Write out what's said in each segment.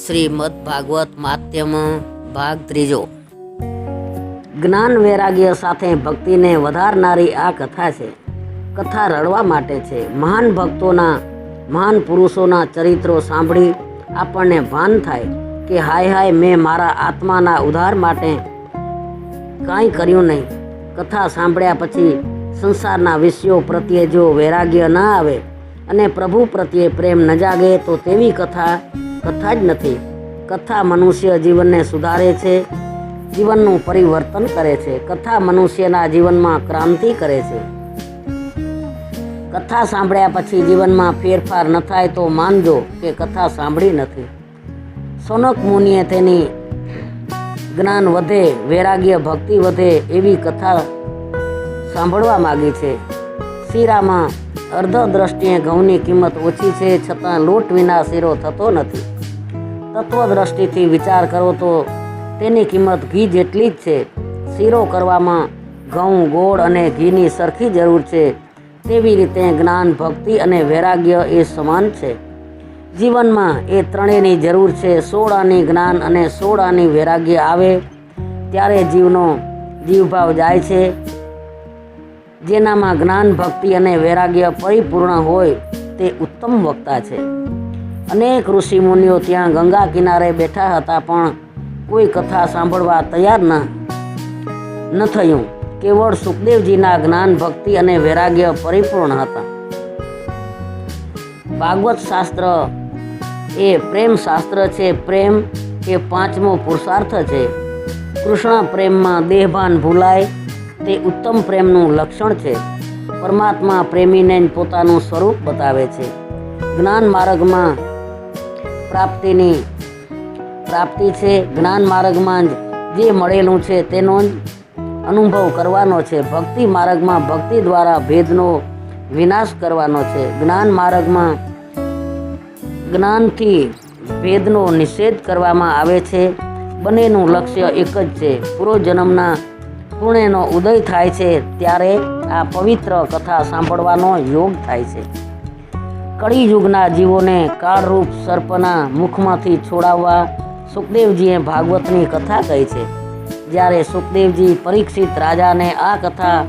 શ્રીમદ ભાગવત માધ્યમ ભાગ ત્રીજો. જ્ઞાન વૈરાગ્ય સાથે ભક્તિને વધારનારી આ કથા છે. કથા રડવા માટે છે. મહાન ભક્તોના, મહાન પુરુષોના ચરિત્રો સાંભળી આપણને ભાન થાય કે હાય હાય, મેં મારા આત્માના ઉદ્ધાર માટે કાંઈ કર્યું નહીં. કથા સાંભળ્યા પછી સંસારના વિષયો પ્રત્યે જો વૈરાગ્ય ન આવે અને પ્રભુ પ્રત્યે પ્રેમ ન જાગે તો તેવી કથા જ નથી. કથા મનુષ્ય જીવનને સુધારે છે, જીવનનું પરિવર્તન કરે છે. કથા મનુષ્યના જીવનમાં ક્રાંતિ કરે છે. કથા સાંભળ્યા પછી જીવનમાં ફેરફાર ન થાય તો માનજો કે કથા સાંભળી નથી. સોનક મુનિએ તેની જ્ઞાન વધે, વૈરાગ્ય, ભક્તિ વધે એવી કથા સાંભળવા માગી છે. શીરામાં અર્ધ દ્રષ્ટિએ ઘઉંની કિંમત ઓછી છે, છતાં લોટ વિના શીરો થતો નથી. તત્વદ્રષ્ટિથી વિચાર કરો તો તેની કિંમત ઘી જેટલી જ છે. શીરો કરવામાં ઘઉં, ગોળ અને ઘીની સરખી જરૂર છે. તેવી રીતે જ્ઞાન, ભક્તિ અને વૈરાગ્ય એ સમાન છે. જીવનમાં એ ત્રણેયની જરૂર છે. 16 આની જ્ઞાન અને 16 આની વૈરાગ્ય આવે ત્યારે જીવભાવ જાય છે. જેનામાં જ્ઞાન, ભક્તિ અને વૈરાગ્ય પરિપૂર્ણ હોય તે ઉત્તમ વક્તા છે. અનેક ઋષિ મુનિઓ ત્યાં ગંગા કિનારે બેઠા હતા, પણ કોઈ કથા સાંભળવા તૈયાર ન થયું. કેવળ સુખદેવજીના જ્ઞાન, ભક્તિ અને વૈરાગ્ય પરિપૂર્ણ હતા. ભાગવત શાસ્ત્ર એ પ્રેમ શાસ્ત્ર છે. પ્રેમ એ 5મો પુરુષાર્થ છે. કૃષ્ણ પ્રેમમાં દેહભાન ભૂલાય તે ઉત્તમ પ્રેમનું લક્ષણ છે. પરમાત્મા પ્રેમીને જ પોતાનું સ્વરૂપ બતાવે છે. જ્ઞાન માર્ગમાં પ્રાપ્તિ છે. જ્ઞાન માર્ગમાં જ જે મળેલું છે તેનો જ અનુભવ કરવાનો છે. ભક્તિ માર્ગમાં ભક્તિ દ્વારા ભેદનો વિનાશ કરવાનો છે. જ્ઞાન માર્ગમાં જ્ઞાનથી ભેદનો નિષેધ કરવામાં આવે છે. બંનેનું લક્ષ્ય એક જ છે. પૂર્વજન્મના પુણ્યનો ઉદય થાય છે ત્યારે આ પવિત્ર કથા સાંભળવાનો યોગ થાય છે. કળિયુગના જીવોને કાળરૂપ સર્પના મુખમાંથી છોડાવવા સુખદેવજીએ ભાગવતની કથા કહી છે. જ્યારે સુખદેવજી પરીક્ષિત રાજાને આ કથા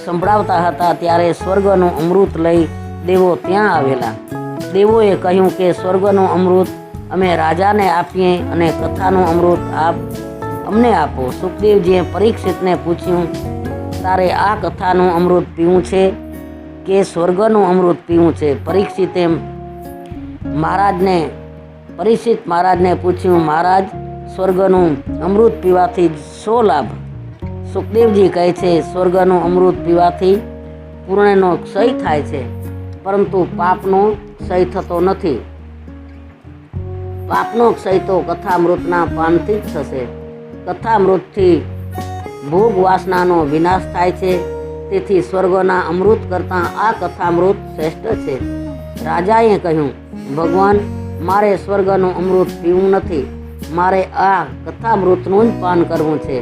સંભળાવતા હતા ત્યારે સ્વર્ગનું અમૃત લઈ દેવો ત્યાં આવેલા. દેવોએ કહ્યું કે સ્વર્ગનું અમૃત અમે રાજાને આપીએ અને કથાનું અમૃત અમને આપો. સુખદેવજીએ પરીક્ષિતને પૂછ્યું, તારે આ કથાનું અમૃત પીવું છે કે સ્વર્ગનું અમૃત પીવું છે? પરીક્ષિત મહારાજને પૂછ્યું, મહારાજ, સ્વર્ગનું અમૃત પીવાથી શો લાભ? સુખદેવજી કહે છે, સ્વર્ગનું અમૃત પીવાથી પુણ્યનો ક્ષય થાય છે, પરંતુ પાપનો ક્ષય થતો નથી. પાપનો ક્ષય તો કથામૃતના પાનથી જ થશે. કથામૃતથી ભોગ વાસનાનો વિનાશ થાય છે. તેથી સ્વર્ગના અમૃત કરતાં આ કથામૃત શ્રેષ્ઠ છે. રાજાએ કહ્યું, ભગવાન, મારે સ્વર્ગનું અમૃત પીવું નથી, મારે આ કથામૃતનું જ પાન કરવું છે.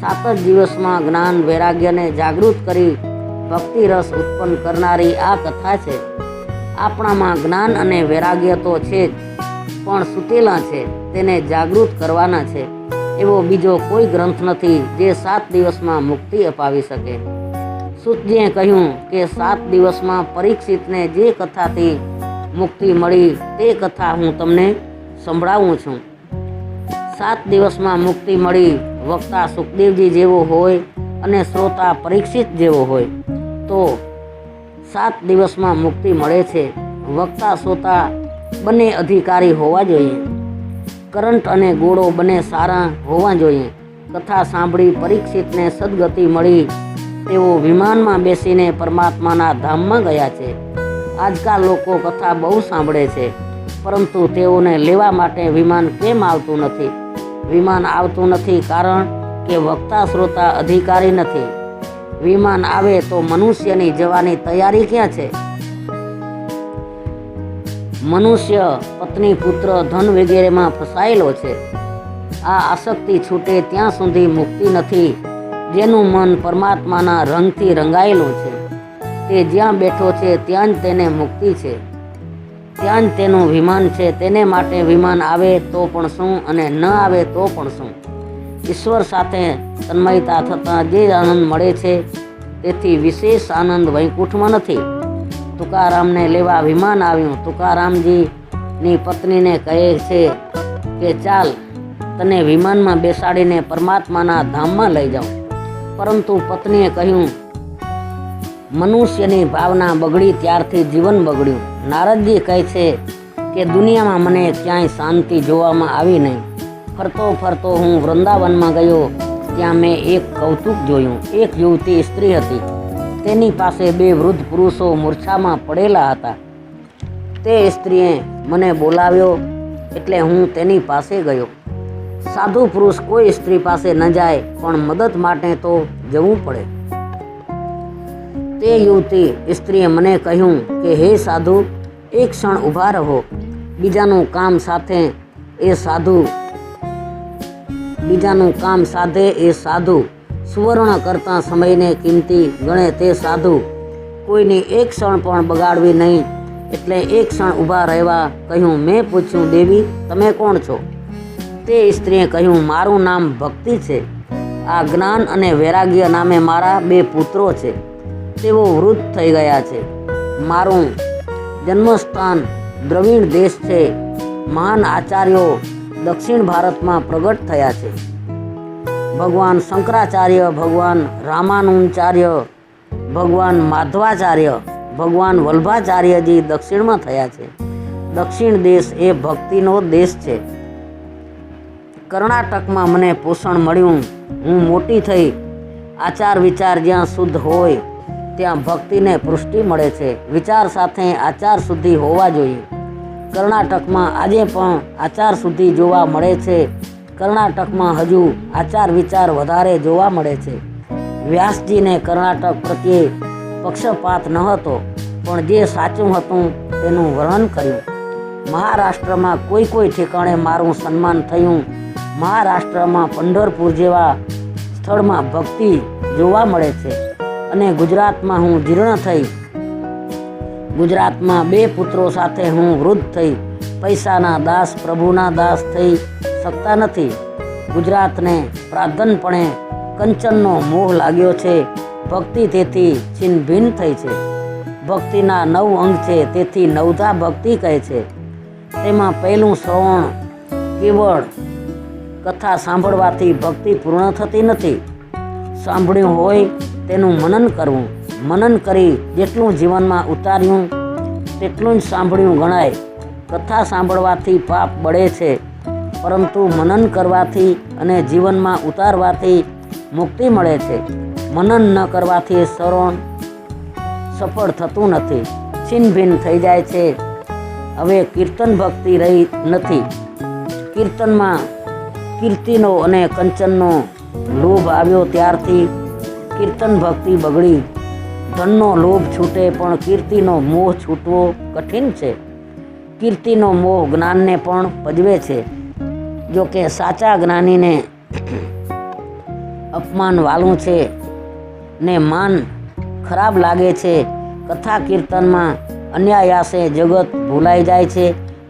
7 જ દિવસમાં જ્ઞાન, વૈરાગ્યને જાગૃત કરી ભક્તિ રસ ઉત્પન્ન કરનારી આ કથા છે. આપણામાં જ્ઞાન અને વૈરાગ્ય તો છે જ, પણ સૂતેલા છે, તેને જાગૃત કરવાના છે. એવો બીજો કોઈ ગ્રંથ નથી જે 7 દિવસમાં મુક્તિ અપાવી શકે. સૂતજીએ કહ્યું કે 7 દિવસમાં પરીક્ષિતને જે કથાથી મુક્તિ મળી તે કથા હું તમને સંભળાવું છું. 7 દિવસમાં મુક્તિ મળી. વક્તા સુખદેવજી જેવો હોય અને શ્રોતા પરીક્ષિત જેવો હોય તો 7 દિવસમાં મુક્તિ મળે છે. વક્તા શ્રોતા બંને અધિકારી હોવા જોઈએ. કરંટ અને ગોળો બંને સારા હોવા જોઈએ. કથા સાંભળી પરીક્ષિતને સદગતિ મળી. તેઓ વિમાનમાં બેસીને પરમાત્માના ધામમાં ગયા છે. આજકાલ લોકો કથા બહુ સાંભળે છે, પરંતુ તેઓને લેવા માટે વિમાન કેમ આવતું નથી? વિમાન આવતું નથી કારણ કે વક્તા શ્રોતા અધિકારી નથી. વિમાન આવે તો મનુષ્યની જવાની તૈયારી ક્યાં છે? મનુષ્ય પત્ની, પુત્ર, ધન વગેરેમાં ફસાયેલો છે. આ આસક્તિ છૂટે ત્યાં સુધી મુક્તિ નથી. જેનું મન પરમાત્માના રંગથી રંગાયેલું છે તે જ્યાં બેઠો છે ત્યાં જ તેને મુક્તિ છે. ત્યાં જ તેનું વિમાન છે. તેને માટે વિમાન આવે તો પણ શું અને ન આવે તો પણ શું. ઈશ્વર સાથે તન્મયતા થતાં જે આનંદ મળે છે તેથી વિશેષ આનંદ વૈકુંઠમાં નથી. તુકારામને લેવા વિમાન આવ્યું. તુકારામજીની પત્નીને કહે છે કે ચાલ તને વિમાનમાં બેસાડીને પરમાત્માના ધામમાં લઈ જાઉં. પરંતુ પત્નીએ કહ્યું, મનુષ્યની ભાવના બગડી ત્યારથી જીવન બગડ્યું. નારદજી કહે છે કે દુનિયામાં મને ક્યાંય શાંતિ જોવામાં આવી નહીં. ફરતો ફરતો હું વૃંદાવનમાં ગયો. ત્યાં મેં એક કૌતુક જોયું. એક યુવતી સ્ત્રી હતી. તેની પાસે 2 વૃદ્ધ પુરુષો મૂર્છામાં પડેલા હતા. તે સ્ત્રીએ મને બોલાવ્યો એટલે હું તેની પાસે ગયો. સાધુ પુરુષ કોઈ સ્ત્રી પાસે ન જાય પણ મદદ માટે તો જવું પડે. તે યુવતી સ્ત્રીએ મને કહ્યું કે હે સાધુ, એક ક્ષણ ઊભા રહો. બીજાનું કામ સાધે એ સાધુ સુવર્ણ કરતાં સમયને કિંમતી ગણે તે સાધુ. કોઈની એક ક્ષણ પણ બગાડવી નહીં. એટલે એક ક્ષણ ઊભા રહેવા કહ્યું. મેં પૂછ્યું, દેવી તમે કોણ છો? તે સ્ત્રીએ કહ્યું, મારું નામ ભક્તિ છે. આ જ્ઞાન અને વૈરાગ્ય નામે મારા 2 પુત્રો છે. તેઓ વૃદ્ધ થઈ ગયા છે. મારું જન્મસ્થાન દ્રવિડ દેશ છે. મહાન આચાર્યો દક્ષિણ ભારતમાં પ્રગટ થયા છે. ભગવાન શંકરાચાર્ય, ભગવાન રામાનુજાચાર્ય, ભગવાન માધવાચાર્ય, ભગવાન વલ્ભાચાર્યજી દક્ષિણમાં થયા છે. દક્ષિણ દેશ એ ભક્તિનો દેશ છે. કર્ણાટકમાં મને પોષણ મળ્યું. હું મોટી થઈ. આચાર વિચાર જ્યાં શુદ્ધ હોય ત્યાં ભક્તિને પુષ્ટિ મળે છે. વિચાર સાથે આચાર શુદ્ધિ હોવા જોઈએ. કર્ણાટકમાં આજે પણ આચાર શુદ્ધિ જોવા મળે છે. કર્ણાટકમાં હજુ આચાર વિચાર વધારે જોવા મળે છે. વ્યાસજીને કર્ણાટક પ્રત્યે પક્ષપાત ન હતો પણ જે સાચું હતું તેનું વર્ણન કર્યું. મહારાષ્ટ્રમાં કોઈ ઠેકાણે મારું સન્માન થયું. મહારાષ્ટ્રમાં પંઢરપુર જેવા સ્થળમાં ભક્તિ જોવા મળે છે. અને ગુજરાતમાં હું જીર્ણ થઈ. ગુજરાતમાં 2 પુત્રો સાથે હું વૃદ્ધ થઈ. પૈસાના દાસ પ્રભુના દાસ થઈ શકતા નથી. ગુજરાતને પ્રાધાનપણે કંચનનો મોહ લાગ્યો છે. ભક્તિ તેથી છિન્ન ભિન્ન થઈ છે. ભક્તિના 9 અંગ છે. તેથી 9ધા ભક્તિ કહે છે. તેમાં પહેલું શ્રવણ. કેવળ કથા સાંભળવાથી ભક્તિ પૂર્ણ થતી નથી. સાંભળ્યું હોય તેનું મનન કરવું. મનન કરી જેટલું જીવનમાં ઉતાર્યું તેટલું જ સાંભળ્યું ગણાય. કથા સાંભળવાથી પાપ બળે છે પરંતુ મનન કરવાથી અને જીવનમાં ઉતારવાથી મુક્તિ મળે છે. મનન ન કરવાથી શ્રવણ સફળ થતું નથી. છિન્ન ભિન્ન થઈ જાય છે. હવે કીર્તન ભક્તિ રહી નથી. કીર્તનમાં કીર્તિનો અને કંચનનો લોભ આવ્યો ત્યારથી કીર્તન ભક્તિ બગડી. ધનનો લોભ છૂટે પણ કીર્તિનો મોહ છૂટવો કઠિન છે. કીર્તિનો મોહ જ્ઞાનને પણ પજવે છે. જો કે સાચા જ્ઞાનીને અપમાન વાલું છે ને માન ખરાબ લાગે છે. કથા કીર્તનમાં અન્યાયાસે જગત ભૂલાઈ જાય છે.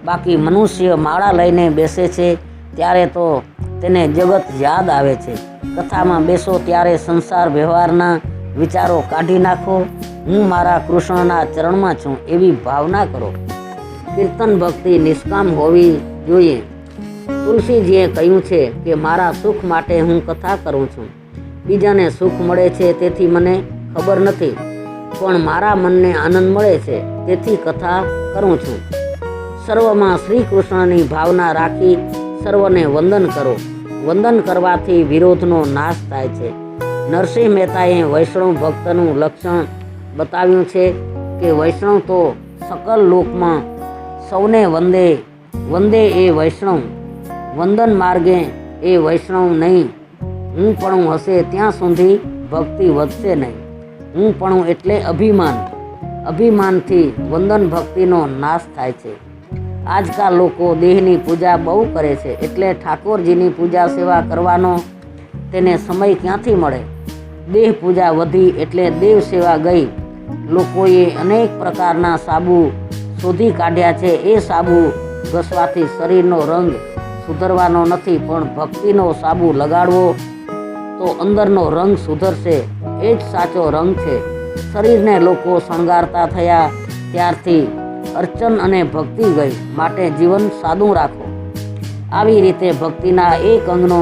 બાકી મનુષ્ય માળા લઈને બેસે છે ત્યારે તો તેને જગત યાદ આવે છે. કથામાં બેસો ત્યારે સંસાર વ્યવહારના વિચારો કાઢી નાખો. હું મારા કૃષ્ણના ચરણમાં છું એવી ભાવના કરો. કીર્તન ભક્તિ નિષ્કામ હોવી જોઈએ. તુલસીજીએ કહ્યું છે કે મારા સુખ માટે હું કથા કરું છું. બીજાને સુખ મળે છે તેથી મને ખબર નથી પણ મારા મનને આનંદ મળે છે તેથી કથા કરું છું. સર્વમાં શ્રી કૃષ્ણની ભાવના રાખી સર્વને વંદન કરો. વંદન કરવાથી વિરોધનો નાશ થાય છે. નરસિંહ મહેતાએ વૈષ્ણવ ભક્તનું લક્ષણ બતાવ્યું છે કે વૈષ્ણવ તો સકલ લોકમાં સૌને વંદે. વંદે એ વૈષ્ણવ. વંદન માર્ગે એ વૈષ્ણવ નહીં. હું પણ હશે ત્યાં સુધી ભક્તિ વધશે નહીં. હું પણ એટલે અભિમાન. અભિમાનથી વંદન ભક્તિનો નાશ થાય છે. આજકાલ લોકો દેહની પૂજા બહુ કરે છે એટલે ઠાકોરજીની પૂજા સેવા કરવાનો તેને સમય ક્યાંથી મળે. દેહ પૂજા વધી એટલે દેવ સેવા ગઈ. લોકોએ અનેક પ્રકારના સાબુ શોધી કાઢ્યા છે. એ સાબુ ઘસવાથી શરીરનો રંગ સુધરવાનો નથી, પણ ભક્તિનો સાબુ લગાડવો તો અંદરનો રંગ સુધરશે. એ જ સાચો રંગ છે. શરીરને લોકો શણગારતા થયા ત્યારથી અર્ચન અને ભક્તિ ગઈ. માટે જીવન સાદું રાખો. આવી રીતે ભક્તિના એક અંગનો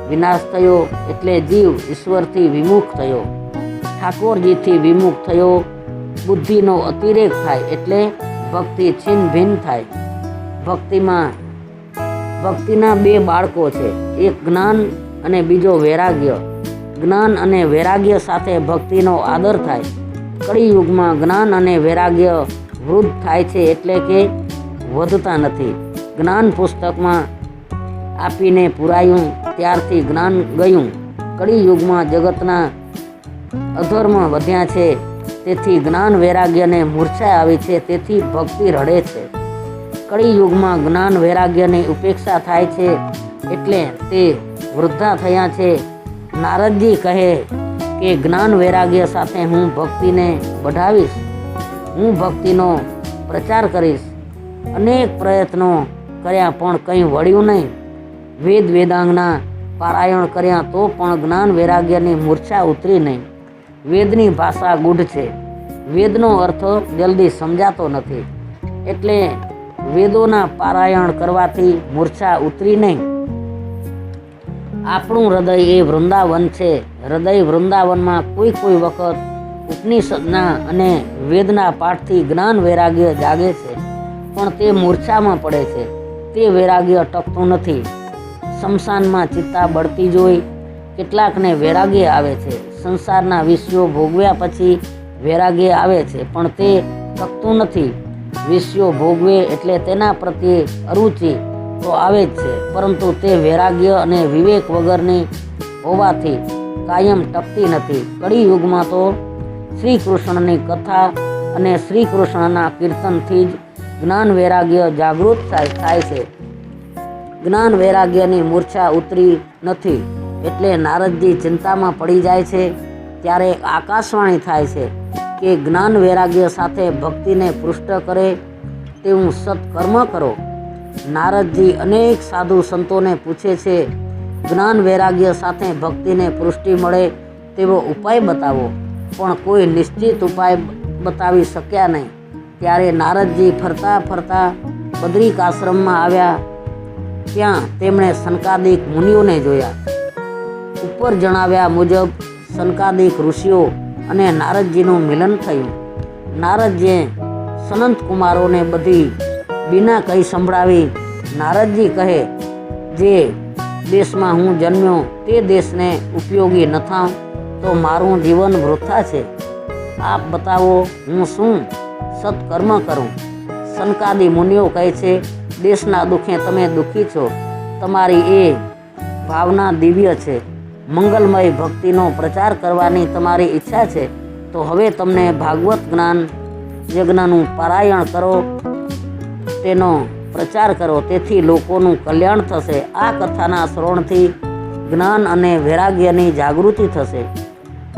વિનાશ થયો એટલે જીવ ઈશ્વરથી વિમુખ થયો, ઠાકોરજીથી વિમુખ થયો. બુદ્ધિનો અતિરેક થાય એટલે ભક્તિ છિન્ન ભિન્ન થાય. ભક્તિના બે બાળકો છે, એક જ્ઞાન અને બીજો વૈરાગ્ય. જ્ઞાન અને વૈરાગ્ય સાથે ભક્તિનો આદર થાય. કળિયુગમાં જ્ઞાન અને વૈરાગ્ય વૃદ્ધ થાય છે, એટલે કે વધતા નથી. જ્ઞાન પુસ્તકમાં આપીને પુરાયું ત્યારથી જ્ઞાન ગયું. કળિયુગમાં જગતના અધર્મ વધ્યા છે, તેથી જ્ઞાન વૈરાગ્યને મૂર્છા આવી છે, તેથી ભક્તિ રડે છે. કળિયુગમાં જ્ઞાન વૈરાગ્યની ઉપેક્ષા થાય છે, એટલે તે વૃદ્ધા થયા છે. નારદજી કહે કે જ્ઞાન વૈરાગ્ય સાથે હું ભક્તિને બઢાવીશ, હું ભક્તિનો પ્રચાર કરીશ. અનેક પ્રયત્નો કર્યા પણ કંઈ વળ્યું નહીં. વેદાંગના પારાયણ કર્યા તો પણ જ્ઞાન વૈરાગ્યની મૂર્છા ઉતરી નહીં. વેદની ભાષા ગૂઢ છે, વેદનો અર્થ જલ્દી સમજાતો નથી, એટલે વેદોના પારાયણ કરવાથી મૂર્છા ઉતરી નહીં. આપણું હૃદય એ વૃંદાવન છે. હૃદય વૃંદાવનમાં કોઈ વખત ઉપનિષદના અને વેદના પાઠથી જ્ઞાન વૈરાગ્ય જાગે છે, પણ તે મૂર્છામાં પડે છે. તે વૈરાગ્ય ટકતું નથી. શમશાનમાં ચિત્તા બળતી જોઈ કેટલાકને વૈરાગ્ય આવે છે. સંસારના વિષયો ભોગવ્યા પછી વૈરાગ્ય આવે છે, પણ તે ટકતું નથી. વિષયો ભોગવે એટલે તેના પ્રત્યે અરુચિ તો આવે જ છે, પરંતુ તે વૈરાગ્ય અને વિવેક વગરની હોવાથી કાયમ ટકતી નથી. કળિયુગમાં તો શ્રી કૃષ્ણની કથા અને શ્રી કૃષ્ણના કીર્તનથી જ જ્ઞાન વૈરાગ્ય જાગૃત થાય છે. જ્ઞાન વૈરાગ્યની મૂર્છા ઉતરી નથી, એટલે નારદજી ચિંતામાં પડી જાય છે. ત્યારે આકાશવાણી થાય છે કે જ્ઞાન વૈરાગ્ય સાથે ભક્તિને પૃષ્ટ કરે તેવું સત્કર્મ કરો. નારદજી અનેક સાધુ સંતોને પૂછે છે, જ્ઞાન વૈરાગ્ય સાથે ભક્તિને પુષ્ટિ મળે તેવો ઉપાય બતાવો, પણ કોઈ નિશ્ચિત ઉપાય બતાવી શક્યા નહીં. ત્યારે નારદજી ફરતા ફરતા બદ્રિક આશ્રમમાં આવ્યા. ત્યાં તેમણે સનકાદિક મુનિઓને જોયા. ઉપર જણાવ્યા મુજબ સનકાદિક ઋષિઓ અને નારદજીનું મિલન થયું. નારદજીએ સનંત કુમારોને બધી બીના કહી સંભળાવી. નારદજી કહે, જે દેશમાં હું જન્મ્યો તે દેશને ઉપયોગી ન થાઉં તો મારું જીવન વૃથા છે. આપ બતાવો હું શું સત્કર્મ કરું. સનકાદી મુનિઓ કહે છે, દેશના દુઃખે તમે દુઃખી છો, તમારી એ ભાવના દિવ્ય છે. મંગલમય ભક્તિનો પ્રચાર કરવાની તમારી ઈચ્છા છે, તો હવે તમને ભાગવત જ્ઞાન યજ્ઞનું પારાયણ કરો, તેનો પ્રચાર કરો, તેથી લોકોનું કલ્યાણ થશે. આ કથાના શ્રવણથી જ્ઞાન અને વૈરાગ્યની જાગૃતિ થશે.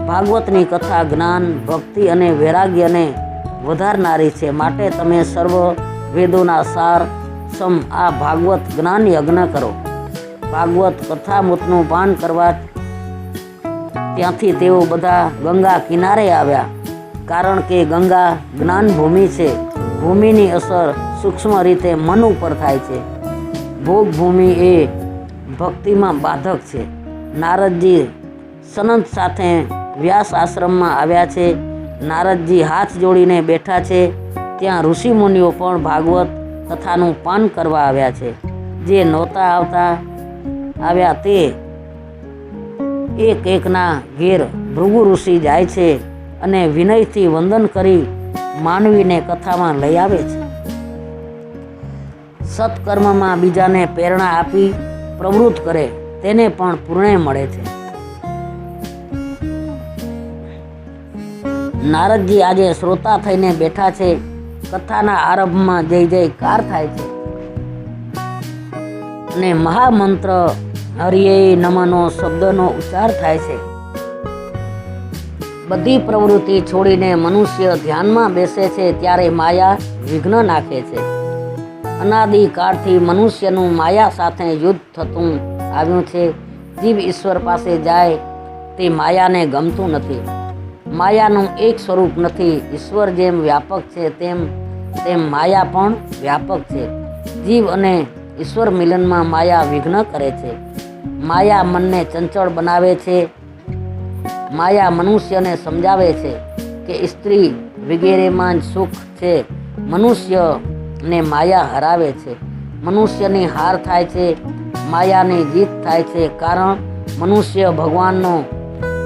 ભાગવતની કથા જ્ઞાન, ભક્તિ અને વૈરાગ્યને વધારનારી છે. માટે તમે સર્વ વેદોના સાર સમ આ ભાગવત જ્ઞાન યજ્ઞ કરો. ભાગવત કથામૃતનું પાન કરવા ત્યાંથી તેઓ બધા ગંગા કિનારે આવ્યા. કારણ કે ગંગા જ્ઞાન ભૂમિ છે. ભૂમિની અસર સૂક્ષ્મ રીતે મન ઉપર થાય છે. ભોગ ભૂમિ એ ભક્તિમાં બાધક છે. નારદજી સનંત સાથે વ્યાસ આશ્રમમાં આવ્યા છે. નારદજી હાથ જોડીને બેઠા છે. ત્યાં ઋષિ મુનિઓ પણ ભાગવત કથાનું પાન કરવા આવ્યા છે. જે નહોતા આવ્યા તે એક એકના ઘેર ભૃગુ ઋષિ જાય છે અને વિનયથી વંદન કરી માનવીને કથામાં લઈ આવે છે. સત્કર્મમાં બીજાને પ્રેરણા આપી પ્રવૃત્ત કરે તેને પણ પુણ્ય મળે છે. નારદજી આજે શ્રોતા થઈને બેઠા છે. કથાના આરંભમાં જય જયકાર થાય છે અને મહામંત્ર હરિયે નમનો શબ્દનો ઉચ્ચાર થાય છે. બધી પ્રવૃત્તિ છોડીને મનુષ્ય ધ્યાનમાં બેસે છે ત્યારે માયા વિઘ્ન નાખે છે. અનાદિકાળથી મનુષ્યનું માયા સાથે યુદ્ધ થતું આવ્યું છે. જીવ ઈશ્વર પાસે જાય તે માયાને ગમતું નથી. માયાનું એક સ્વરૂપ નથી. ઈશ્વર જેમ વ્યાપક છે તેમ માયા પણ વ્યાપક છે. જીવ અને ઈશ્વર મિલનમાં માયા વિઘ્ન કરે છે. માયા મનને ચંચળ બનાવે છે. માયા મનુષ્યને સમજાવે છે કે સ્ત્રી વગેરેમાં જ સુખ છે. મનુષ્યને માયા હરાવે છે. મનુષ્યની હાર થાય છે. માયાની જીત થાય છે. કારણ મનુષ્ય ભગવાનનો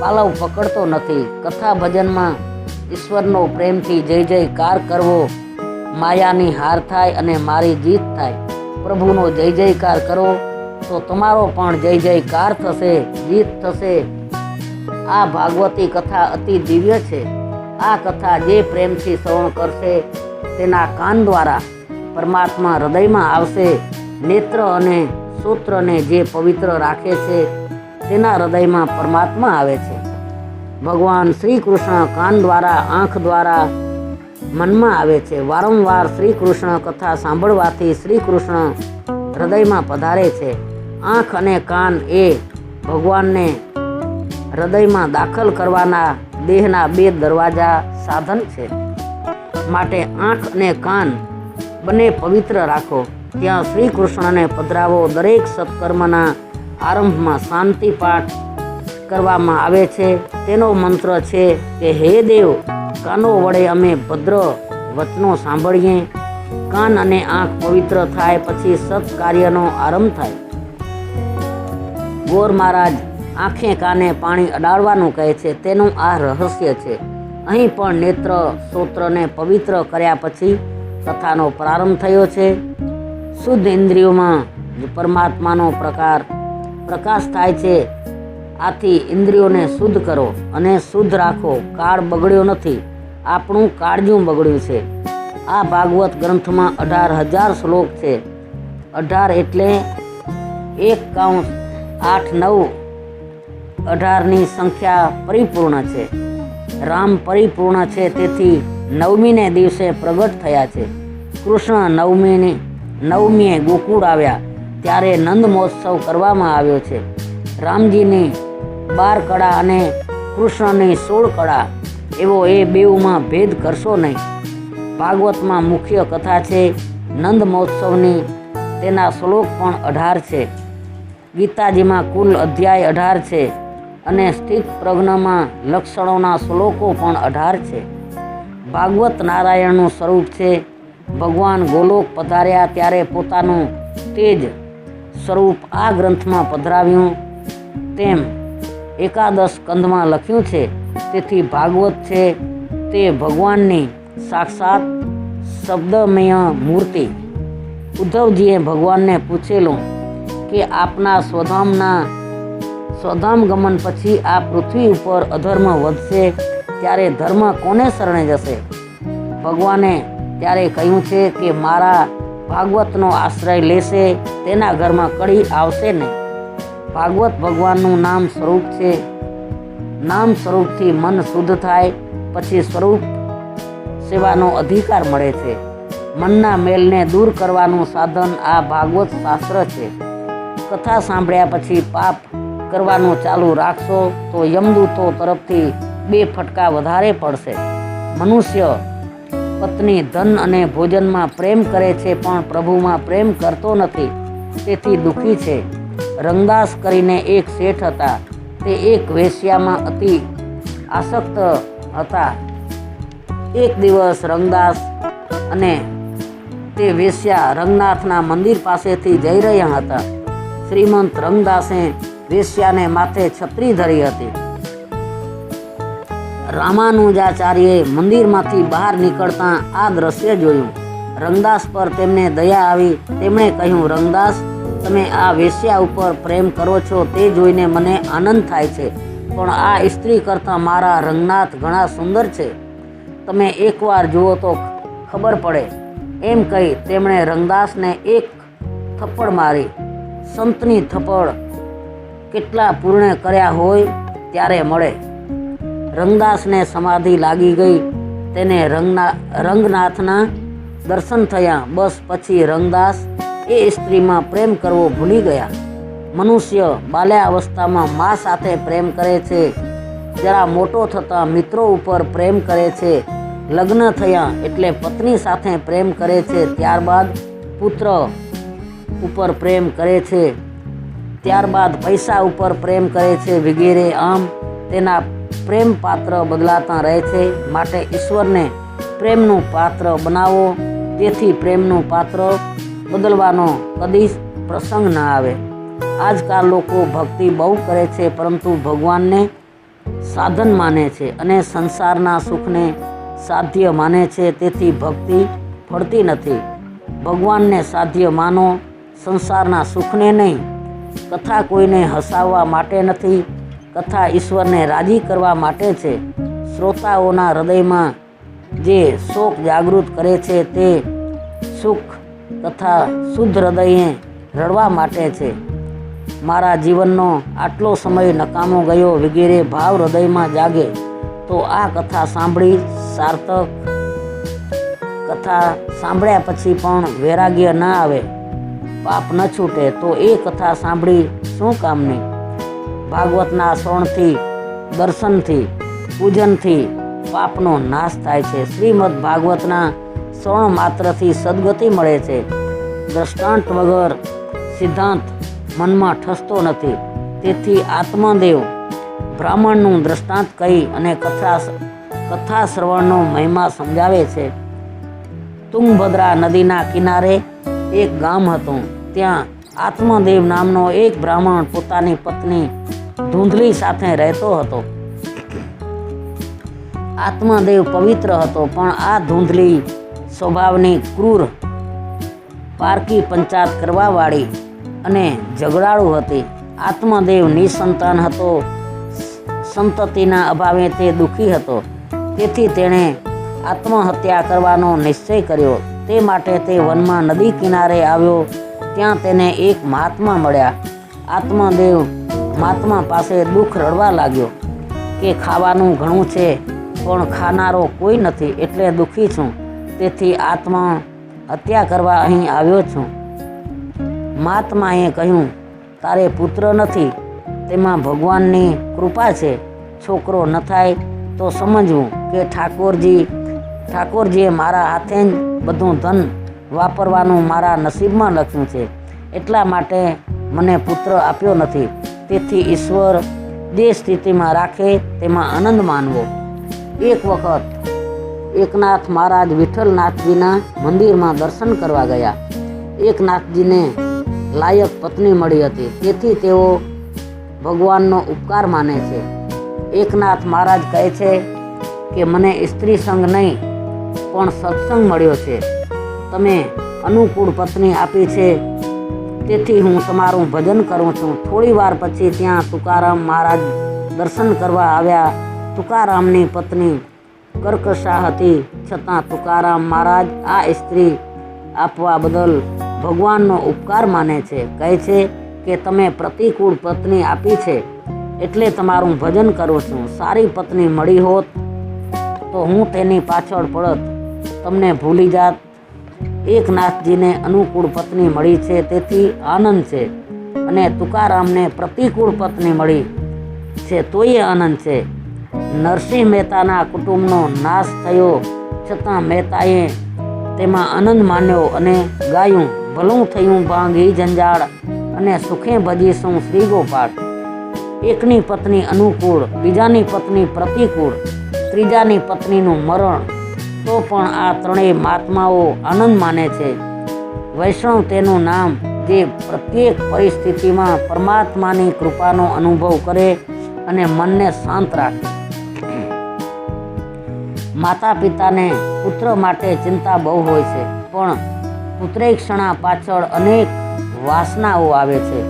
પાલવ પકડતો નથી. કથા ભજનમાં ઈશ્વરનો પ્રેમથી જય જયકાર કરવો માયાની હાર થાય અને મારી જીત થાય. પ્રભુનો જય જયકાર કરો તો તમારો પણ જય જયકાર થશે, જીત થશે. આ ભાગવતી કથા અતિ દિવ્ય છે. આ કથા જે પ્રેમથી શ્રવણ કરશે તેના કાન દ્વારા પરમાત્મા હૃદયમાં આવશે. નેત્ર અને સૂત્રને જે પવિત્ર રાખે છે તેના હૃદયમાં પરમાત્મા આવે છે. ભગવાન શ્રી કૃષ્ણ કાન દ્વારા, આંખ દ્વારા મનમાં આવે છે. વારંવાર શ્રી કૃષ્ણ કથા સાંભળવાથી શ્રી કૃષ્ણ હૃદયમાં પધારે છે. આંખ અને કાન એ ભગવાનને હૃદયમાં દાખલ કરવાના દેહના બે દરવાજા સાધન છે. માટે આંખ અને કાન બંને પવિત્ર રાખો. ત્યાં શ્રી કૃષ્ણને પધરાવો. દરેક સત્કર્મના આરંભમાં શાંતિ પાઠ કરવામાં આવે છે. તેનો મંત્ર છે કે હે દેવ, કાનો વડે અમે ભદ્ર વચનો સાંભળીએ. કાન અને આંખ પવિત્ર થાય પછી સત્કાર્યનો આરંભ થાય. ગોર મહારાજ આંખે કાને પાણી અડાડવાનું કહે છે. તેનું આ રહસ્ય છે. અહીં પણ નેત્ર શ્રોત્રને પવિત્ર કર્યા પછી કથાનો પ્રારંભ થયો છે. શુદ્ધ ઇન્દ્રિયોમાં પરમાત્માનો પ્રકાશ થાય છે. આથી ઇન્દ્રિયોને શુદ્ધ કરો અને શુદ્ધ રાખો. કાળ બગડ્યો નથી, આપણું કાળજું બગડ્યું છે. આ ભાગવત ગ્રંથમાં 18,000 શ્લોક છે. 18 એટલે 1 8 9 18ની સંખ્યા પરિપૂર્ણ છે. રામ પરિપૂર્ણ છે, તેથી 9મીને દિવસે પ્રગટ થયા છે. કૃષ્ણ 9મીએ ગોકુળ આવ્યા ત્યારે નંદ મહોત્સવ કરવામાં આવ્યો છે. રામજીની 12 કળા અને કૃષ્ણની 16 કળા એવો એ બેઉમાં ભેદ કરશો નહીં. ભાગવતમાં મુખ્ય કથા છે નંદ મહોત્સવની. તેના શ્લોક પણ 18 છે. ગીતાજીમાં કુલ અધ્યાય 18 છે અને સ્થિત પ્રજ્ઞમાં લક્ષણોના શ્લોકો પણ 18 છે. ભાગવત નારાયણનું સ્વરૂપ છે. ભગવાન ગોલોક પધાર્યા ત્યારે પોતાનું તેજ સ્વરૂપ આ ગ્રંથમાં પધરાવ્યું તેમ 11 સ્કંદમાં લખ્યું છે. તેથી ભાગવત છે તે ભગવાનની સાક્ષાત શબ્દમય મૂર્તિ. ઉદ્ધવજીએ ભગવાનને પૂછેલું કે આપના સ્વધામ ગમન પછી આ પૃથ્વી ઉપર અધર્મ વધશે ત્યારે ધર્મ કોને શરણે જશે? ભગવાને ત્યારે કહ્યું છે કે મારા ભાગવતનો આશ્રય લેશે તેના ઘરમાં કડી આવશે નહીં. ભાગવત ભગવાનનું નામ સ્વરૂપ છે. નામ સ્વરૂપથી મન શુદ્ધ થાય પછી સ્વરૂપ સેવાનો અધિકાર મળે છે. મનના મેલને દૂર કરવાનું સાધન આ ભાગવત શાસ્ત્ર છે. કથા સાંભળ્યા પછી પાપ કરવાનું ચાલુ રાખશો તો યમદૂતો તરફથી 2 ફટકા વધારે પડશે. મનુષ્ય પત્ની, ધન અને ભોજનમાં પ્રેમ કરે છે પણ પ્રભુમાં પ્રેમ કરતો નથી, તેથી દુઃખી છે. રંગદાસ કરીને એક શેઠ હતા. તે એક વેશ્યામાં અતિ આસક્ત હતા. એક દિવસ રંગદાસ અને તે વેશ્યા રંગનાથના મંદિર પાસેથી જઈ રહ્યા હતા. શ્રીમંત રંગદાસે વેશ્યાને માથે છત્રી ધરી હતી. રામાનુજાચાર્યે મંદિરમાંથી બહાર નીકળતા આ દ્રશ્ય જોયું. રંગદાસ પર તેમને દયા આવી. તેમણે કહ્યું, રંગદાસ, તમે આ વેશ્યા ઉપર પ્રેમ કરો છો તે જોઈને મને આનંદ થાય છે, પણ આ સ્ત્રી કરતાં મારા રંગનાથ ઘણા સુંદર છે. તમે એકવાર જુઓ તો ખબર પડે. એમ કહી તેમણે રંગદાસને એક થપ્પડ મારી. સંતની થપ્પડ કેટલા પૂર્ણ કર્યા હોય ત્યારે મળે. રંગદાસને સમાધિ લાગી ગઈ. તેને રંગનાથના દર્શન થયા. બસ પછી રંગદાસ એ સ્ત્રીમાં પ્રેમ કરવો ભૂલી ગયા. મનુષ્ય બાલ્યાવસ્થામાં મા સાથે પ્રેમ કરે છે, જરા મોટો થતાં મિત્રો ઉપર પ્રેમ કરે છે, લગ્ન થયા એટલે પત્ની સાથે પ્રેમ કરે છે, ત્યારબાદ પુત્ર ઉપર પ્રેમ કરે છે, ત્યારબાદ પૈસા ઉપર પ્રેમ કરે છે વગેરે. આમ તેના પ્રેમ પાત્ર બદલાતા રહે છે. માટે ઈશ્વરને પ્રેમનું પાત્ર બનાવો, તેથી પ્રેમનું પાત્ર બદલવાનો કદી પ્રસંગ ન આવે. આજકાલ લોકો ભક્તિ બહુ કરે છે, પરંતુ ભગવાનને સાધન માને છે અને સંસારના સુખને સાધ્ય માને છે, તેથી ભક્તિ ફળતી નથી. ભગવાનને સાધ્ય માનો, સંસારના સુખને નહીં. કથા કોઈને હસાવવા માટે નથી, કથા ઈશ્વરને રાજી કરવા માટે છે. શ્રોતાઓના હૃદયમાં જે શોક જાગૃત કરે છે તે સુખ તથા શુદ્ધ હૃદયે રડવા માટે છે. મારા જીવનનો આટલો સમય નકામો ગયો વગેરે ભાવ હૃદયમાં જાગે તો આ કથા સાંભળી સાર્થક. કથા સાંભળ્યા પછી પણ વૈરાગ્ય ન આવે, પાપ ન છૂટે તો એ કથા સાંભળી શું કામની? ભાગવતના શ્રવણથી, દર્શનથી, પૂજનથી પાપનો નાશ થાય છે. શ્રીમદ ભાગવતના શ્રવણ માત્રથી સદગતિ મળે છે. દ્રષ્ટાંત વગર સિદ્ધાંત મનમાં ઠસતો નથી. તેથી આત્મદેવ બ્રાહ્મણનું દ્રષ્ટાંત કહી અને કથા શ્રવણનો મહિમા સમજાવે છે. તુંગભદ્રા નદીના કિનારે એક ગામ હતું. ત્યાં આત્મદેવ નામનો એક બ્રાહ્મણ પોતાની પત્ની ધૂંધલી સાથે રહેતો હતો. આત્મદેવ પવિત્ર હતો, પણ આ ધૂંધલી સ્વભાવની, ક્રૂર, પારકી, પંચાયત કરવાવાળી અને ઝઘડાળુ હતી. આત્મદેવ નિસંતાન હતો. સંતતિના અભાવે તે દુઃખી હતો. તેથી તેણે આત્મહત્યા કરવાનો નિશ્ચય કર્યો. તે માટે તે વનમાં નદી કિનારે આવ્યો. ત્યાં તેને એક મહાત્મા મળ્યા. આત્મદેવ મહાત્મા પાસે દુઃખ રડવા લાગ્યો કે ખાવાનું ઘણું છે, પણ ખાનારો કોઈ નથી, એટલે દુઃખી છું. તેથી આત્મહત્યા કરવા અહીં આવ્યો છું. મહાત્માએ કહ્યું, તારે પુત્ર નથી, તેમાં ભગવાનની કૃપા છે. છોકરો ન થાય તો સમજવું કે ઠાકોરજીએ મારા હાથે જ બધું ધન વાપરવાનું મારા નસીબમાં લખ્યું છે, એટલા માટે મને પુત્ર આપ્યો નથી. તેથી ઈશ્વર જે સ્થિતિમાં રાખે તેમાં આનંદ માનવો. એક વખત એકનાથ મહારાજ વિઠ્ઠલનાથજીના મંદિરમાં દર્શન કરવા ગયા. એકનાથજીને લાયક પત્ની મળી હતી, તેથી તેઓ ભગવાનનો ઉપકાર માને છે. એકનાથ મહારાજ કહે છે કે મને સ્ત્રી સંગ નહીં પણ સત્સંગ મળ્યો છે. તમે અનુકૂળ પત્ની આપી છે, તેથી હું તમારું ભજન કરું છું. થોડી વાર પછી ત્યાં તુકારામ મહારાજ દર્શન કરવા આવ્યા. તુકારામની પત્ની કર્કશા હતી, છતાં તુકારામ મહારાજ આ સ્ત્રી આપવા બદલ ભગવાનનો ઉપકાર માને છે. કહે છે કે તમે પ્રતિકૂળ પત્ની આપી છે, એટલે તમારું ભજન કરું છું. સારી પત્ની મળી હોત તો હું તેની પાછળ પડત, તમને ભૂલી જાત. એકનાથજીને અનુકૂળ પત્ની મળી છે, તેથી આનંદ છે, અને તુકારામને પ્રતિકૂળ પત્ની મળી છે તોય આનંદ છે. નરસિંહ મહેતાના કુટુંબનો નાશ થયો, છતાં મહેતાએ તેમાં આનંદ માન્યો અને ગાયું, ભલું થયું ભાંગી જંજાળ અને સુખે ભજીશું શ્રી ગોપાળ. એકની પત્ની અનુકૂળ, બીજાની પત્ની પ્રતિકૂળ, ત્રીજાની પત્નીનું મરણ, તો પણ આ ત્રણેય મહાત્માઓ આનંદ માને છે. વૈષ્ણવ તેનું નામ, જે પ્રત્યેક પરિસ્થિતિમાં પરમાત્માની કૃપાનો અનુભવ કરે અને મનને શાંત રાખે. માતા પિતાને પુત્ર માટે ચિંતા બહુ હોય છે, પણ પુત્રેક્ષણા પાછળ અનેક વાસનાઓ આવે છે.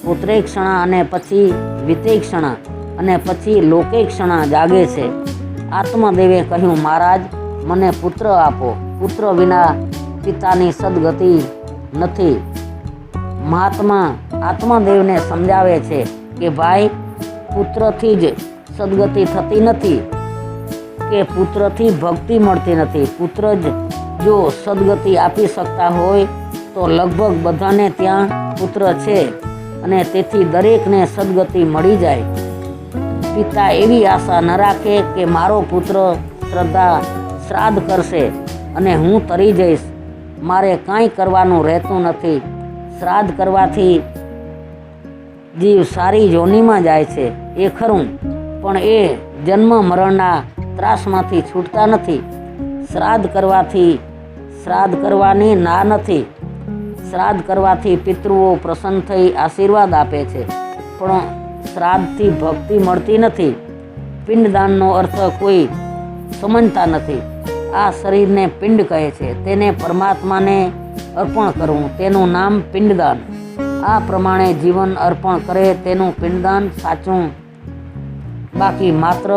પુત્રેક્ષણા અને પછી વિતેક્ષણા અને પછી લોકેક્ષણા જાગે છે. આત્મદેવે કહ્યું, મહારાજ મને પુત્ર આપો. પુત્ર વિના પિતાની સદગતિ નથી. મહાત્મા આત્મદેવને સમજાવે છે કે ભાઈ, પુત્રથી જ સદગતિ થતી નથી કે પુત્રથી ભક્તિ મળતી નથી. પુત્ર જ જો સદગતિ આપી શકતા હોય તો લગભગ બધાને ત્યાં પુત્ર છે અને તેથી દરેકને સદગતિ મળી જાય. પિતા એવી આશા ન રાખે કે મારો પુત્ર શ્રાદ્ધ કરશે અને હું તરી જઈશ, મારે કાંઈ કરવાનું રહેતું નથી. શ્રાદ્ધ કરવાથી જીવ સારી યોનિમાં જાય છે એ ખરું, પણ એ જન્મ મરણના ત્રાસમાંથી છૂટતા નથી. શ્રાદ્ધ કરવાની ના નથી. શ્રાદ્ધ કરવાથી પિતૃઓ પ્રસન્ન થઈ આશીર્વાદ આપે છે, પણ શ્રાદ્ધથી ભક્તિ મળતી નથી. પિંડદાનનો અર્થ કોઈ સમજતા નથી. આ શરીરને પિંડ કહે છે, તેને પરમાત્માને અર્પણ કરવું તેનું નામ પિંડદાન. આ પ્રમાણે જીવન અર્પણ કરે તેનું પિંડદાન સાચું. બાકી માત્ર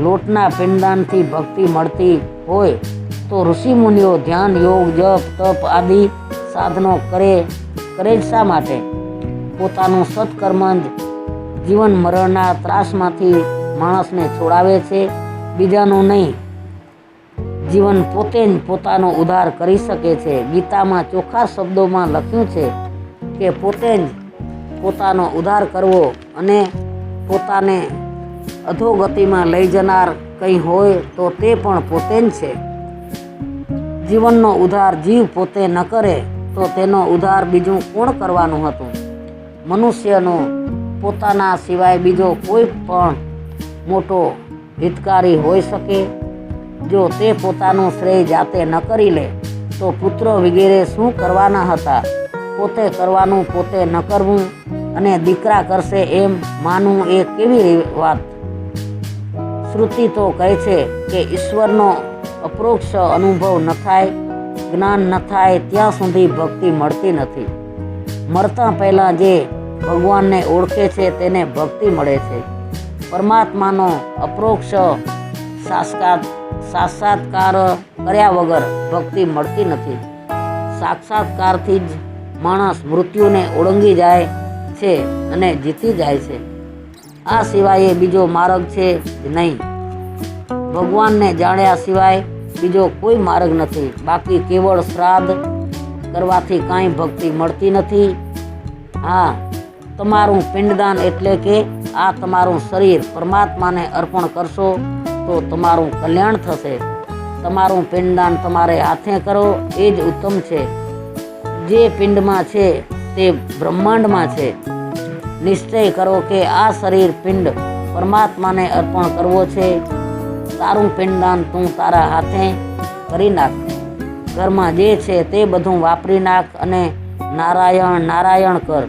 લોટના પિંડદાનથી ભક્તિ મળતી હોય તો ઋષિમુનિઓ ધ્યાન, યોગ, જપ, તપ આદિ સાધનો કરે જ શા માટે? પોતાનું સત્કર્મ જ જીવન મરણના ત્રાસમાંથી માણસને છોડાવે છે, બીજાનું નહીં. જીવન પોતે જ પોતાનો ઉદ્ધાર કરી શકે છે. ગીતામાં ચોખ્ખા શબ્દોમાં લખ્યું છે કે પોતે જ પોતાનો ઉદ્ધાર કરવો અને પોતાને અધોગતિમાં લઈ જનાર કંઈ હોય તો તે પણ પોતે જ છે. જીવનનો ઉદ્ધાર જીવ પોતે ન કરે તો તેનો ઉદ્ધાર બીજું કોણ કરવાનું હતું? મનુષ્યનો પોતાના સિવાય બીજો કોઈ પણ મોટો હિતકારી હોઈ શકે? જો તે પોતાનું શ્રેય જાતે ન કરી લે તો પુત્ર વગેરે શું કરવાના હતા? પોતે કરવાનું પોતે ન કરવું અને દીકરા કરશે એમ માનવું એ કેવી વાત? શ્રુતિ તો કહે છે કે ઈશ્વરનો અપરોક્ષ અનુભવ ન થાય, જ્ઞાન ન થાય ત્યાં સુધી ભક્તિ મળતી નથી. મરતા પહેલાં જે ભગવાનને ઓળખે છે તેને ભક્તિ મળે છે. પરમાત્માનો અપરોક્ષ સાક્ષાત્કાર કર્યા વગર ભક્તિ મળતી નથી. સાક્ષાત્કારથી જ માણસ મૃત્યુને ઓળંગી જાય છે અને જીતી જાય છે. આ સિવાય બીજો માર્ગ છે જ નહીં. ભગવાનને જાણ્યા સિવાય બીજો કોઈ માર્ગ નથી. બાકી કેવળ શ્રાદ્ધ કરવાથી કાંઈ ભક્તિ મળતી નથી. હા, તમારું પિંડદાન એટલે કે આ તમારું શરીર પરમાત્માને અર્પણ કરશો તો તમારું કલ્યાણ થશે. તમારું પિંડદાન તમારે હાથે કરો એ જ ઉત્તમ છે. જે પિંડમાં છે તે બ્રહ્માંડમાં છે. નિશ્ચય કરો કે આ શરીર પિંડ પરમાત્માને અર્પણ કરવો છે. તારું પિંડદાન તું તારા હાથે કરી નાખ. ઘરમાં જે છે તે બધું વાપરી નાખ અને નારાયણ નારાયણ કર.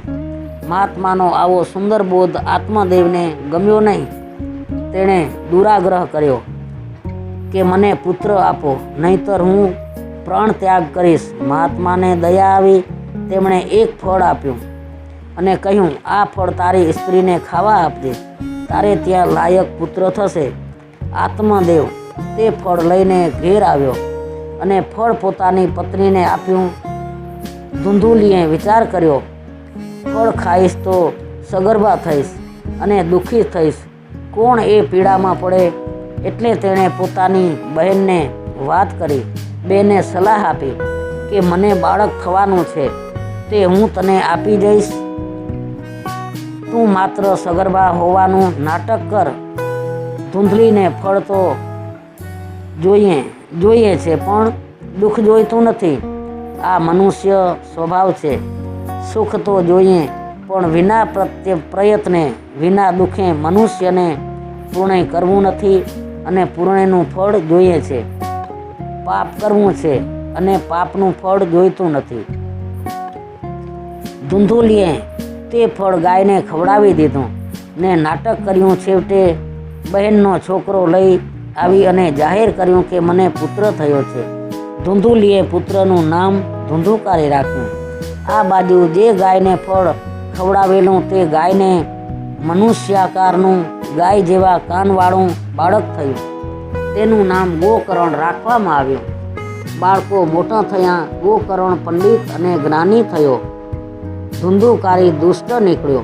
મહાત્માનો આવો સુંદર બોધ આત્મદેવને ગમ્યો નહીં. તેણે દુરાગ્રહ કર્યો કે મને પુત્ર આપો, નહીંતર હું પ્રાણ ત્યાગ કરીશ. મહાત્માને દયા આવી. તેમણે એક ફળ આપ્યું અને કહ્યું, આ ફળ તારી સ્ત્રીને ખાવા આપજે, તારે ત્યાં લાયક પુત્ર થશે. આત્મદેવ તે ફળ લઈને ઘેર આવ્યો અને ફળ પોતાની પત્નીને આપ્યું. ધુંધુલીએ વિચાર કર્યો, ફળ ખાઈશ તો સગર્ભા થઈશ અને દુઃખી થઈશ, કોણ એ પીડામાં પડે? એટલે તેણે પોતાની બહેનને વાત કરી. બેને સલાહ આપી કે મને બાળક થવાનું છે, તે હું તને આપી જઈશ. તું માત્ર સગર્ભા હોવાનું નાટક કર. ધૂંધલીને ફળ તો જોઈએ છે પણ દુઃખ જોઈતું નથી. આ મનુષ્ય સ્વભાવ છે. સુખ તો જોઈએ પણ વિના પ્રયત્ને, વિના દુઃખે મનુષ્યને પૂર્ણ કરવું નથી અને પૂર્ણનું ફળ જોઈએ છે. પાપ કરવું છે અને પાપનું ફળ જોઈતું નથી. ધુંધુલીએ તે ફળ ગાયને ખવડાવી દીધું ને નાટક કર્યું. છેવટે બહેનનો છોકરો લઈ આવી અને જાહેર કર્યું કે મને પુત્ર થયો છે. ધુંધુલીએ પુત્રનું નામ ધુંધુકારી રાખ્યું. આ બાજુ જે ગાયને ફળ ખવડાવેલું તે ગાયને મનુષ્યાકારનું ગાય જેવા કાનવાળું બાળક થયું. તેનું નામ ગોકર્ણ રાખવામાં આવ્યું. બાળકો મોટા થયા. ગોકર્ણ પંડિત અને જ્ઞાની થયો. ધુંધુકારી દુષ્ટ નીકળ્યો.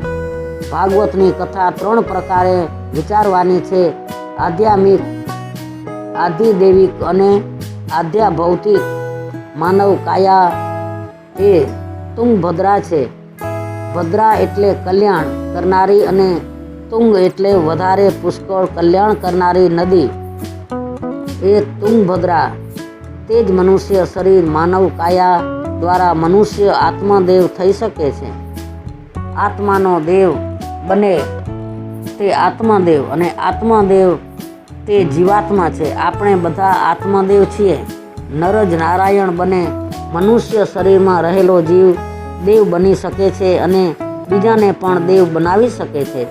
ભાગવતની કથા 3 પ્રકારે વિચારવાની છે: આધ્યાત્મિક, આધિદૈવિક અને આધ્યાભૌતિક. માનવ કાયા એ તુંગભદ્રા છે. ભદ્રા એટલે કલ્યાણ કરનારી અને તુંગ એટલે વધારે પુષ્કળ કલ્યાણ કરનારી નદી. એ તુંગભદ્રા તે જ મનુષ્ય શરીર માનવ કાયા દ્વારા મનુષ્ય આત્મદેવ થઈ શકે છે. આત્માનો દેવ બને તે આત્માદેવ અને આત્માદેવ તે જીવાત્મા છે. આપણે બધા આત્માદેવ છીએ. નર જ નારાયણ બને મનુષ્ય શરીરમાં રહેલો જીવ દેવ બની શકે છે અને બીજાને પણ દેવ બનાવી શકે છે.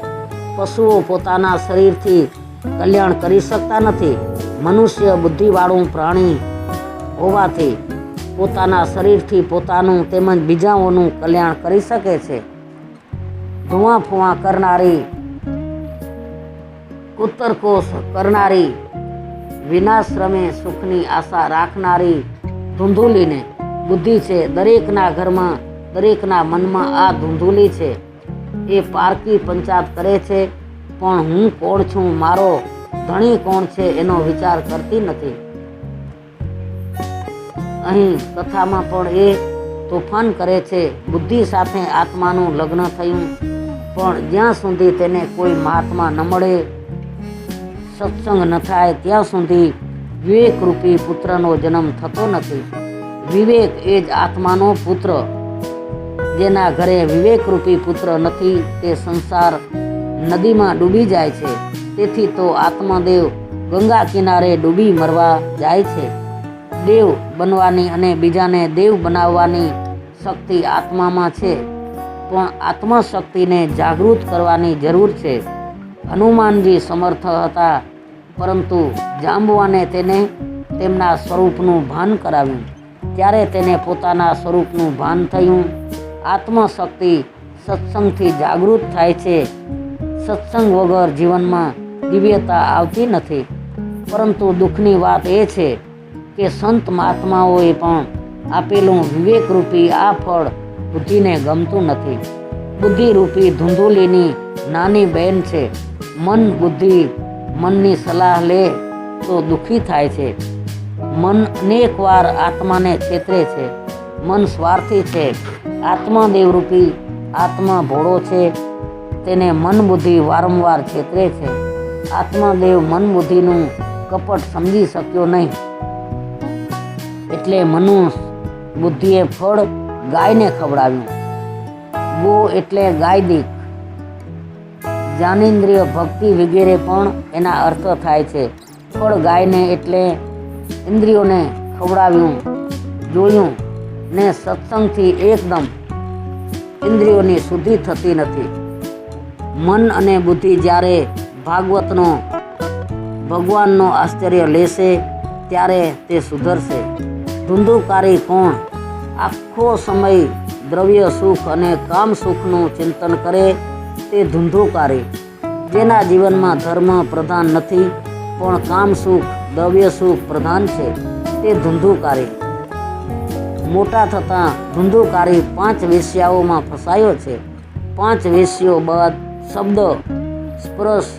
પશુઓ પોતાના શરીરથી કલ્યાણ કરી શકતા નથી. મનુષ્ય બુદ્ધિવાળું પ્રાણી હોવાથી પોતાના શરીરથી પોતાનું તેમજ બીજાઓનું કલ્યાણ કરી શકે છે. ધુઆ ફુઆ કરનારી, કુતરકોશ કરનારી, વિનાશ્રમે સુખની આશા રાખનારી ધૂંધુલીને બુદ્ધિ છે. દરેકના ઘરમાં દરેકના મનમાં આ ધૂંધુલી છે. એ પારકી પંચાત કરે છે, પણ હું કોણ છું, મારો ધણી કોણ છે એનો વિચાર કરતી નથી. અહીં કથામાં પણ એ તોફાન કરે છે. બુદ્ધિ સાથે આત્માનું લગ્ન થયું, પણ જ્યાં સુધી તેને કોઈ મહાત્મા ન મળે, સત્સંગ ન થાય, ત્યાં સુધી વિવેકરૂપી પુત્રનો જન્મ થતો નથી. વિવેક એ જ આત્માનો પુત્ર. જેના ઘરે વિવેકરૂપી પુત્ર નથી તે સંસાર નદીમાં ડૂબી જાય છે. તેથી તો આત્માદેવ ગંગા કિનારે ડૂબી મરવા જાય છે. દેવ બનવાની અને બીજાને દેવ બનાવવાની શક્તિ આત્મામાં છે, પણ આત્મશક્તિને જાગૃત કરવાની જરૂર છે. હનુમાનજી સમર્થ હતા, પરંતુ જાંબવાને તેને તેમના સ્વરૂપનું ભાન કરાવ્યું. ત્યારે તેને પોતાના સ્વરૂપનું ભાન થયું. આત્મશક્તિ સત્સંગથી જાગૃત થાય છે. સત્સંગ વગર જીવનમાં દિવ્યતા આવતી નથી. પરંતુ દુઃખની વાત એ છે કે સંત મહાત્માઓએ પણ આપેલું વિવેકરૂપી આ ફળ બુદ્ધિને ગમતું નથી. બુદ્ધિરૂપી ધૂંધુલીની નાની બહેન છે. મન બુદ્ધિ મનની સલાહ લે તો દુઃખી થાય છે. મન અનેક વાર આત્માને છેતરે છે. મન સ્વાર્થી છે. આત્માદેવરૂપી આત્મા ભોળો છે. તેને મન બુદ્ધિ વારંવાર છેતરે છે. આત્માદેવ મન બુદ્ધિનું કપટ સમજી શક્યો નહીં, એટલે મનુષ્ય બુદ્ધિએ ફળ ગાયને ખવડાવ્યું. ગો એટલે ગાયદીક, જ્ઞાનેન્દ્રિય, ભક્તિ વગેરે પણ એના અર્થ થાય છે. ફળ ગાયને એટલે ઇન્દ્રિયોને ખવડાવ્યું, જોયું ને સત્સંગથી એકદમ ઇન્દ્રિયોની શુદ્ધિ થતી નથી. મન અને બુદ્ધિ જ્યારે ભાગવતનો ભગવાનનો આશ્ચર્ય લેશે ત્યારે તે સુધરશે. ધુંધુકારી કોણ? આખો સમય દ્રવ્ય સુખ અને કામ સુખનું ચિંતન કરે તે ધુંધુકારી. જેના જીવનમાં ધર્મ પ્રધાન નથી પણ કામ સુખ દ્રવ્ય સુખ પ્રધાન છે તે ધુંધુકારી. મોટા થતાં ધુંધુકારી 5 વેશ્યાઓમાં ફસાયો છે. 5 વેશ્યો બાદ શબ્દ, સ્પર્શ,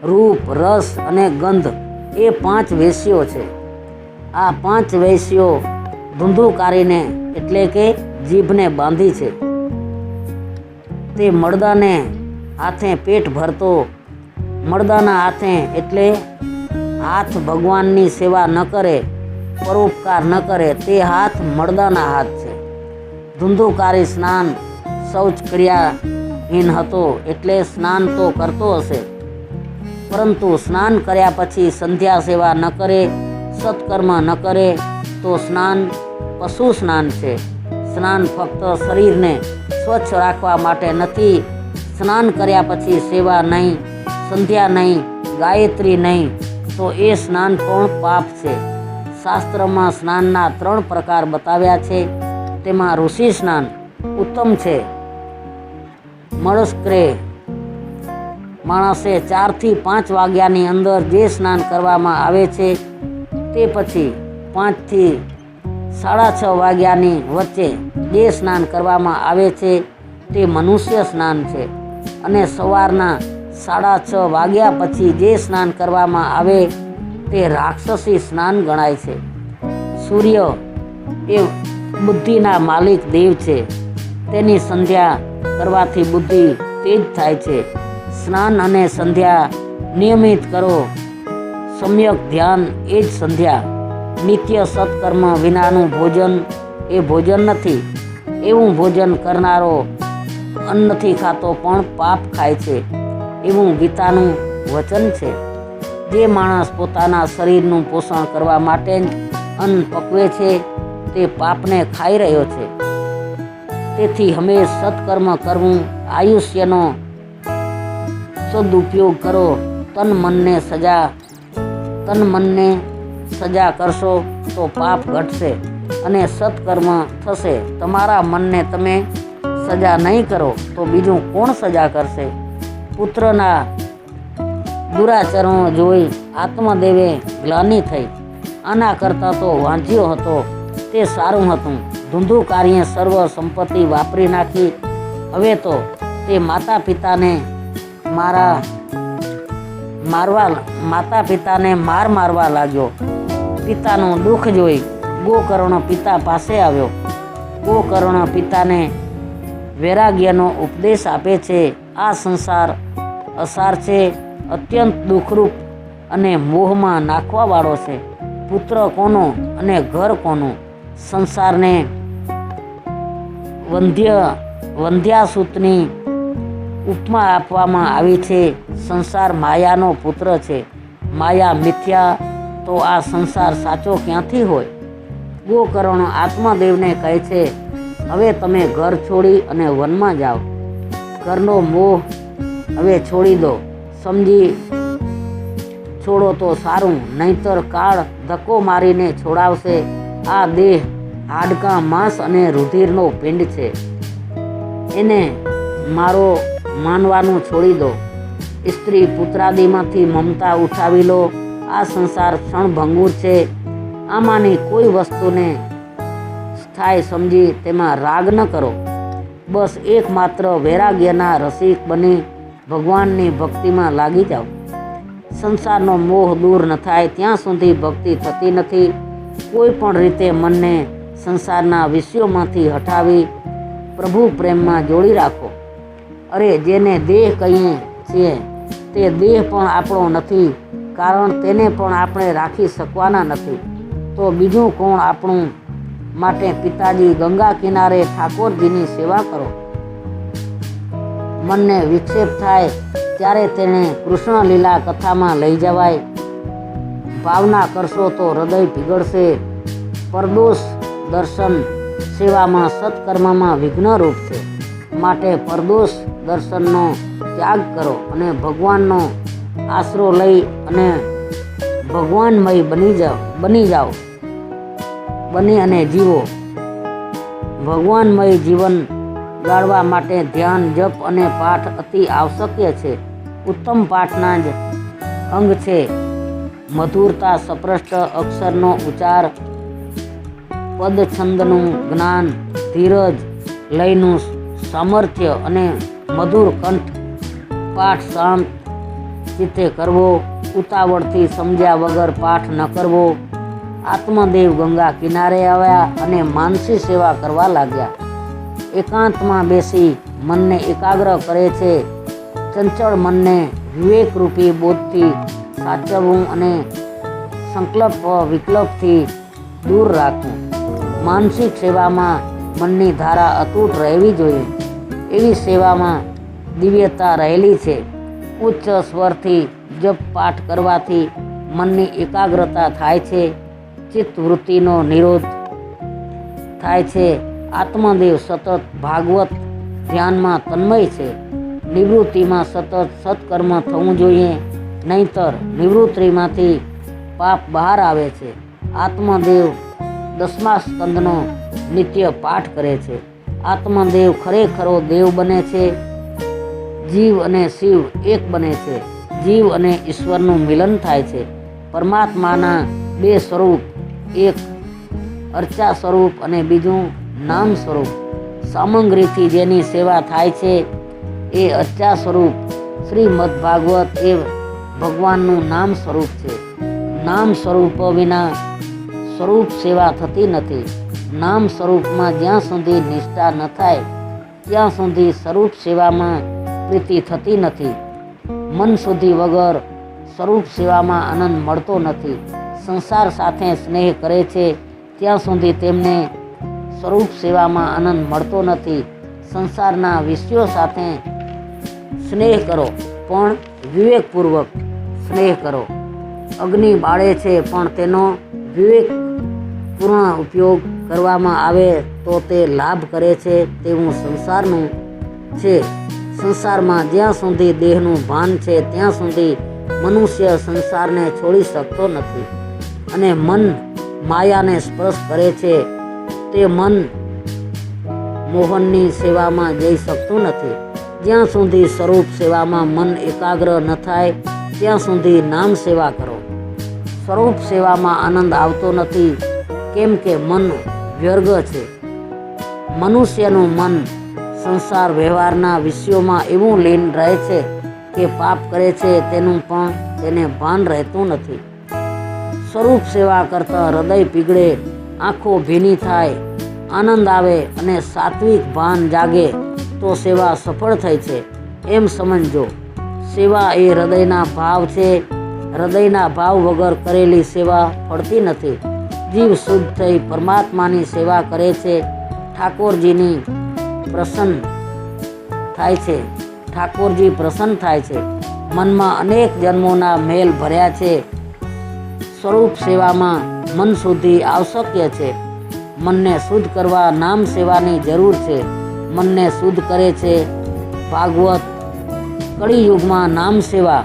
રૂપ, રસ અને ગંધ એ 5 વેશ્યો છે. આ 5 વેશ્યો ધુંધુકારીને એટલે કે જીભને બાંધી છે. તે મળદાને હાથે પેટ ભરતો, મળદાના હાથે એટલે હાથ ભગવાનની સેવા ન કરે, પરોપકાર ન કરે તે હાથ મળદાના હાથ છે. ધુંધુકારી સ્નાન શૌચ ક્રિયાહીન હતો, એટલે સ્નાન તો કરતો હશે, પરંતુ સ્નાન કર્યા પછી સંધ્યા સેવા ન કરે, સત્કર્મ ન કરે તો સ્નાન પશુ સ્નાન છે. સ્નાન ફક્ત શરીરને સ્વચ્છ રાખવા માટે નથી. સ્નાન કર્યા પછી સેવા નહીં, સંધ્યા નહીં, ગાયત્રી નહીં તો એ સ્નાન પણ પાપ છે. શાસ્ત્રમાં સ્નાનના 3 પ્રકાર બતાવ્યા છે. તેમાં ઋષિ સ્નાન ઉત્તમ છે. મળસ્કરે માણસે 4 થી 5 વાગ્યાની અંદર જે સ્નાન કરવામાં આવે છે તે પછી 5 થી 6:30 વાગ્યાની વચ્ચે જે સ્નાન કરવામાં આવે છે તે મનુષ્ય સ્નાન છે. અને સવારના 6:30 વાગ્યા પછી જે સ્નાન કરવામાં આવે તે રાક્ષસી સ્નાન ગણાય છે. સૂર્ય એ બુદ્ધિના માલિક દેવ છે. તેની સંધ્યા કરવાથી બુદ્ધિ તેજ થાય છે. સ્નાન અને સંધ્યા નિયમિત કરો. સમ્યક ધ્યાન એ જ સંધ્યા. નિત્ય સત્કર્મ વિનાનું ભોજન એ ભોજન નથી. એવું ભોજન કરનારો અન્ન નથી ખાતો પણ પાપ ખાય છે, એવું ગીતાનું વચન છે. જે માણસ પોતાના શરીરનું પોષણ કરવા માટે જ અન્ન પકવે છે તે પાપને ખાઈ રહ્યો છે. તેથી હંમેશ સત્કર્મ કરવું. આયુષ્યનો સદુપયોગ કરો. તન મનને સજા કરશો તો પાપ ઘટશે અને સત્કર્મ થશે. તમારા મનને તમે સજા નહીં કરો તો બીજું કોણ સજા કરશે? પુત્રના દુરાચરણો જોઈ આત્મદેવે ગ્લાનિ થઈ. આના કરતાં તો વાંચ્યો હતો તે સારું હતું. ધુંધુકારીએ સર્વ સંપત્તિ વાપરી નાખી. હવે તો તે માતા પિતાને માર મારવા લાગ્યો. પિતાનું દુઃખ જોઈ ગોકર્ણ પિતા પાસે આવ્યો. ગોકર્ણ પિતાને વૈરાગ્યનો ઉપદેશ આપે છે. આ સંસાર અસાર છે, અત્યંત દુઃખરૂપ અને મોહમાં નાખવાવાળો છે. પુત્ર કોનો અને ઘર કોનું? સંસારને વંધ્યાસૂતની ઉપમા આપવામાં આવી છે. સંસાર માયાનો પુત્ર છે. માયા મિથ્યા તો આ સંસાર સાચો ક્યાંથી હોય? ગોકર્ણ આત્મદેવને કહે છે, હવે તમે ઘર છોડી અને વનમાં જાઓ. ઘરનો મોહ હવે છોડી દો. સમજી છોડો તો સારું, નહીંતર કાળ ધક્કો મારીને છોડાવશે. આ દેહ હાડકાં, માંસ અને રુધિરનો પિંડ છે. એને મારો માનવાનું છોડી દો. સ્ત્રી પુત્રાદિમાંથી મમતા ઉઠાવી લો. આ સંસાર ક્ષણભંગુર છે. આમાંની કોઈ વસ્તુને સ્થાયી સમજી તેમાં રાગ ન કરો. બસ એકમાત્ર વૈરાગ્યના રસિક બની ભગવાનની ભક્તિમાં લાગી જાઓ. સંસારનો મોહ દૂર ન થાય ત્યાં સુધી ભક્તિ થતી નથી. કોઈ પણ રીતે મનને સંસારના વિષયોમાંથી હટાવી પ્રભુ પ્રેમમાં જોડી રાખો. અરે જેને દેહ કહીએ છીએ તે દેહ પણ આપણો નથી, કારણ તેને પણ આપણે રાખી શકવાના નથી. તો બીજું કોણ આપણું? માટે પિતાજી ગંગા કિનારે ઠાકોરજીની સેવા કરો. મનને વિક્ષેપ થાય ત્યારે તેને કૃષ્ણ લીલા કથામાં લઈ જવાય. ભાવના કરશો તો હૃદય પીગળશે. પરદોષ દર્શન સેવામાં સત્કર્મમાં વિઘ્નરૂપ છે. માટે પરદોષ દર્શનનો ત્યાગ કરો અને ભગવાનનો આશરો લઈ અને ભગવાનમય બની અને જીવો. ભગવાનમય જીવન ગાળવા માટે ધ્યાન, જપ અને પાઠ અતિ આવશ્યક છે. ઉત્તમ પાઠના જ અંગ છે મધુરતા, સ્પષ્ટ અક્ષરનો ઉચ્ચાર, પદછંદનું જ્ઞાન, ધીરજ, લયનું સામર્થ્ય અને મધુર કંઠ. પાઠ શાંત ચિત્તે કરવો. ઉતાવળથી સમજ્યા વગર પાઠ ન કરવો. આત્મદેવ ગંગા કિનારે આવ્યા અને માનસી સેવા કરવા લાગ્યા. એકાંતમાં બેસી મનને એકાગ્ર કરે છે. ચંચળ મનને વિવેકરૂપી બોધથી સાચવવું અને સંકલ્પ વિકલ્પથી દૂર રાખવું. માનસિક સેવામાં મનની ધારા અતૂટ રહેવી જોઈએ. એવી સેવામાં દિવ્યતા રહેલી છે. ઉચ્ચ સ્વરથી જપ પાઠ કરવાથી મનની એકાગ્રતા થાય છે. ચિત્તવૃત્તિનો નિરોધ થાય છે. આત્મદેવ સતત ભાગવત ધ્યાનમાં તન્મય છે. નિવૃત્તિમાં સતત સત્કર્મ થવું જોઈએ, નહીંતર નિવૃત્તિમાંથી પાપ બહાર આવે છે. આત્મદેવ 10મા સ્કંદનો નિત્ય પાઠ કરે છે. આત્મદેવ ખરેખરો દેવ બને છે. જીવ અને શિવ એક બને છે. જીવ અને ઈશ્વરનું મિલન થાય છે. પરમાત્માના 2 સ્વરૂપ, એક અર્ચા સ્વરૂપ અને બીજું નામ સ્વરૂપ. સામગ્રીથી જેની સેવા થાય છે એ અર્ચા સ્વરૂપ. શ્રીમદ ભાગવત એ ભગવાનનું નામ સ્વરૂપ છે. નામ સ્વરૂપ વિના સ્વરૂપ સેવા થતી નથી. નામ સ્વરૂપમાં જ્યાં સુધી નિષ્ઠા ન થાય ત્યાં સુધી સ્વરૂપ સેવામાં પ્રીતિ થતી નથી. મન શુદ્ધિ વગર સ્વરૂપ સેવામાં આનંદ મળતો નથી. સંસાર સાથે સ્નેહ કરે છે ત્યાં સુધી તેમને સ્વરૂપ સેવામાં આનંદ મળતો નથી. સંસારના વિષયો સાથે સ્નેહ કરો પણ વિવેકપૂર્વક સ્નેહ કરો. અગ્નિ બાળે છે પણ તેનો વિવેકપૂર્ણ ઉપયોગ કરવામાં આવે તો તે લાભ કરે છે તેવું સંસારનું છે. સંસારમાં જ્યાં સુધી દેહનું ભાન છે ત્યાં સુધી મનુષ્ય સંસારને છોડી શકતો નથી. અને મન માયાને સ્પર્શ કરે છે તે મન મોહનની સેવામાં જઈ શકતું નથી. જ્યાં સુધી સ્વરૂપ સેવામાં મન એકાગ્ર ન થાય ત્યાં સુધી નામ સેવા કરો. સ્વરૂપ સેવામાં આનંદ આવતો નથી કેમ કે મન વ્યર્ગ છે. મનુષ્યનું મન સંસાર વ્યવહારના વિષયોમાં એવું લીન રહે છે કે પાપ કરે છે તેનું પણ તેને ભાન રહેતું નથી. સ્વરૂપ સેવા કરતાં હૃદય પીગળે, આંખો ભીની થાય, આનંદ આવે અને સાત્વિક ભાન જાગે તો સેવા સફળ થઈ છે એમ સમજો. સેવા એ હૃદયના ભાવ છે. હૃદયના ભાવ વગર કરેલી સેવા ફળતી નથી. જીવ શુદ્ધ થઈ પરમાત્માની સેવા કરે છે. ઠાકોરજી પ્રસન્ન થાય છે. મનમાં અનેક જન્મોના મેલ ભર્યા છે. સ્વરૂપ સેવામાં મન શુદ્ધિ આવશ્યક છે. મનને શુદ્ધ કરવા નામ સેવાની જરૂર છે. મનને શુદ્ધ કરે છે ભાગવત. કળિયુગમાં નામ સેવા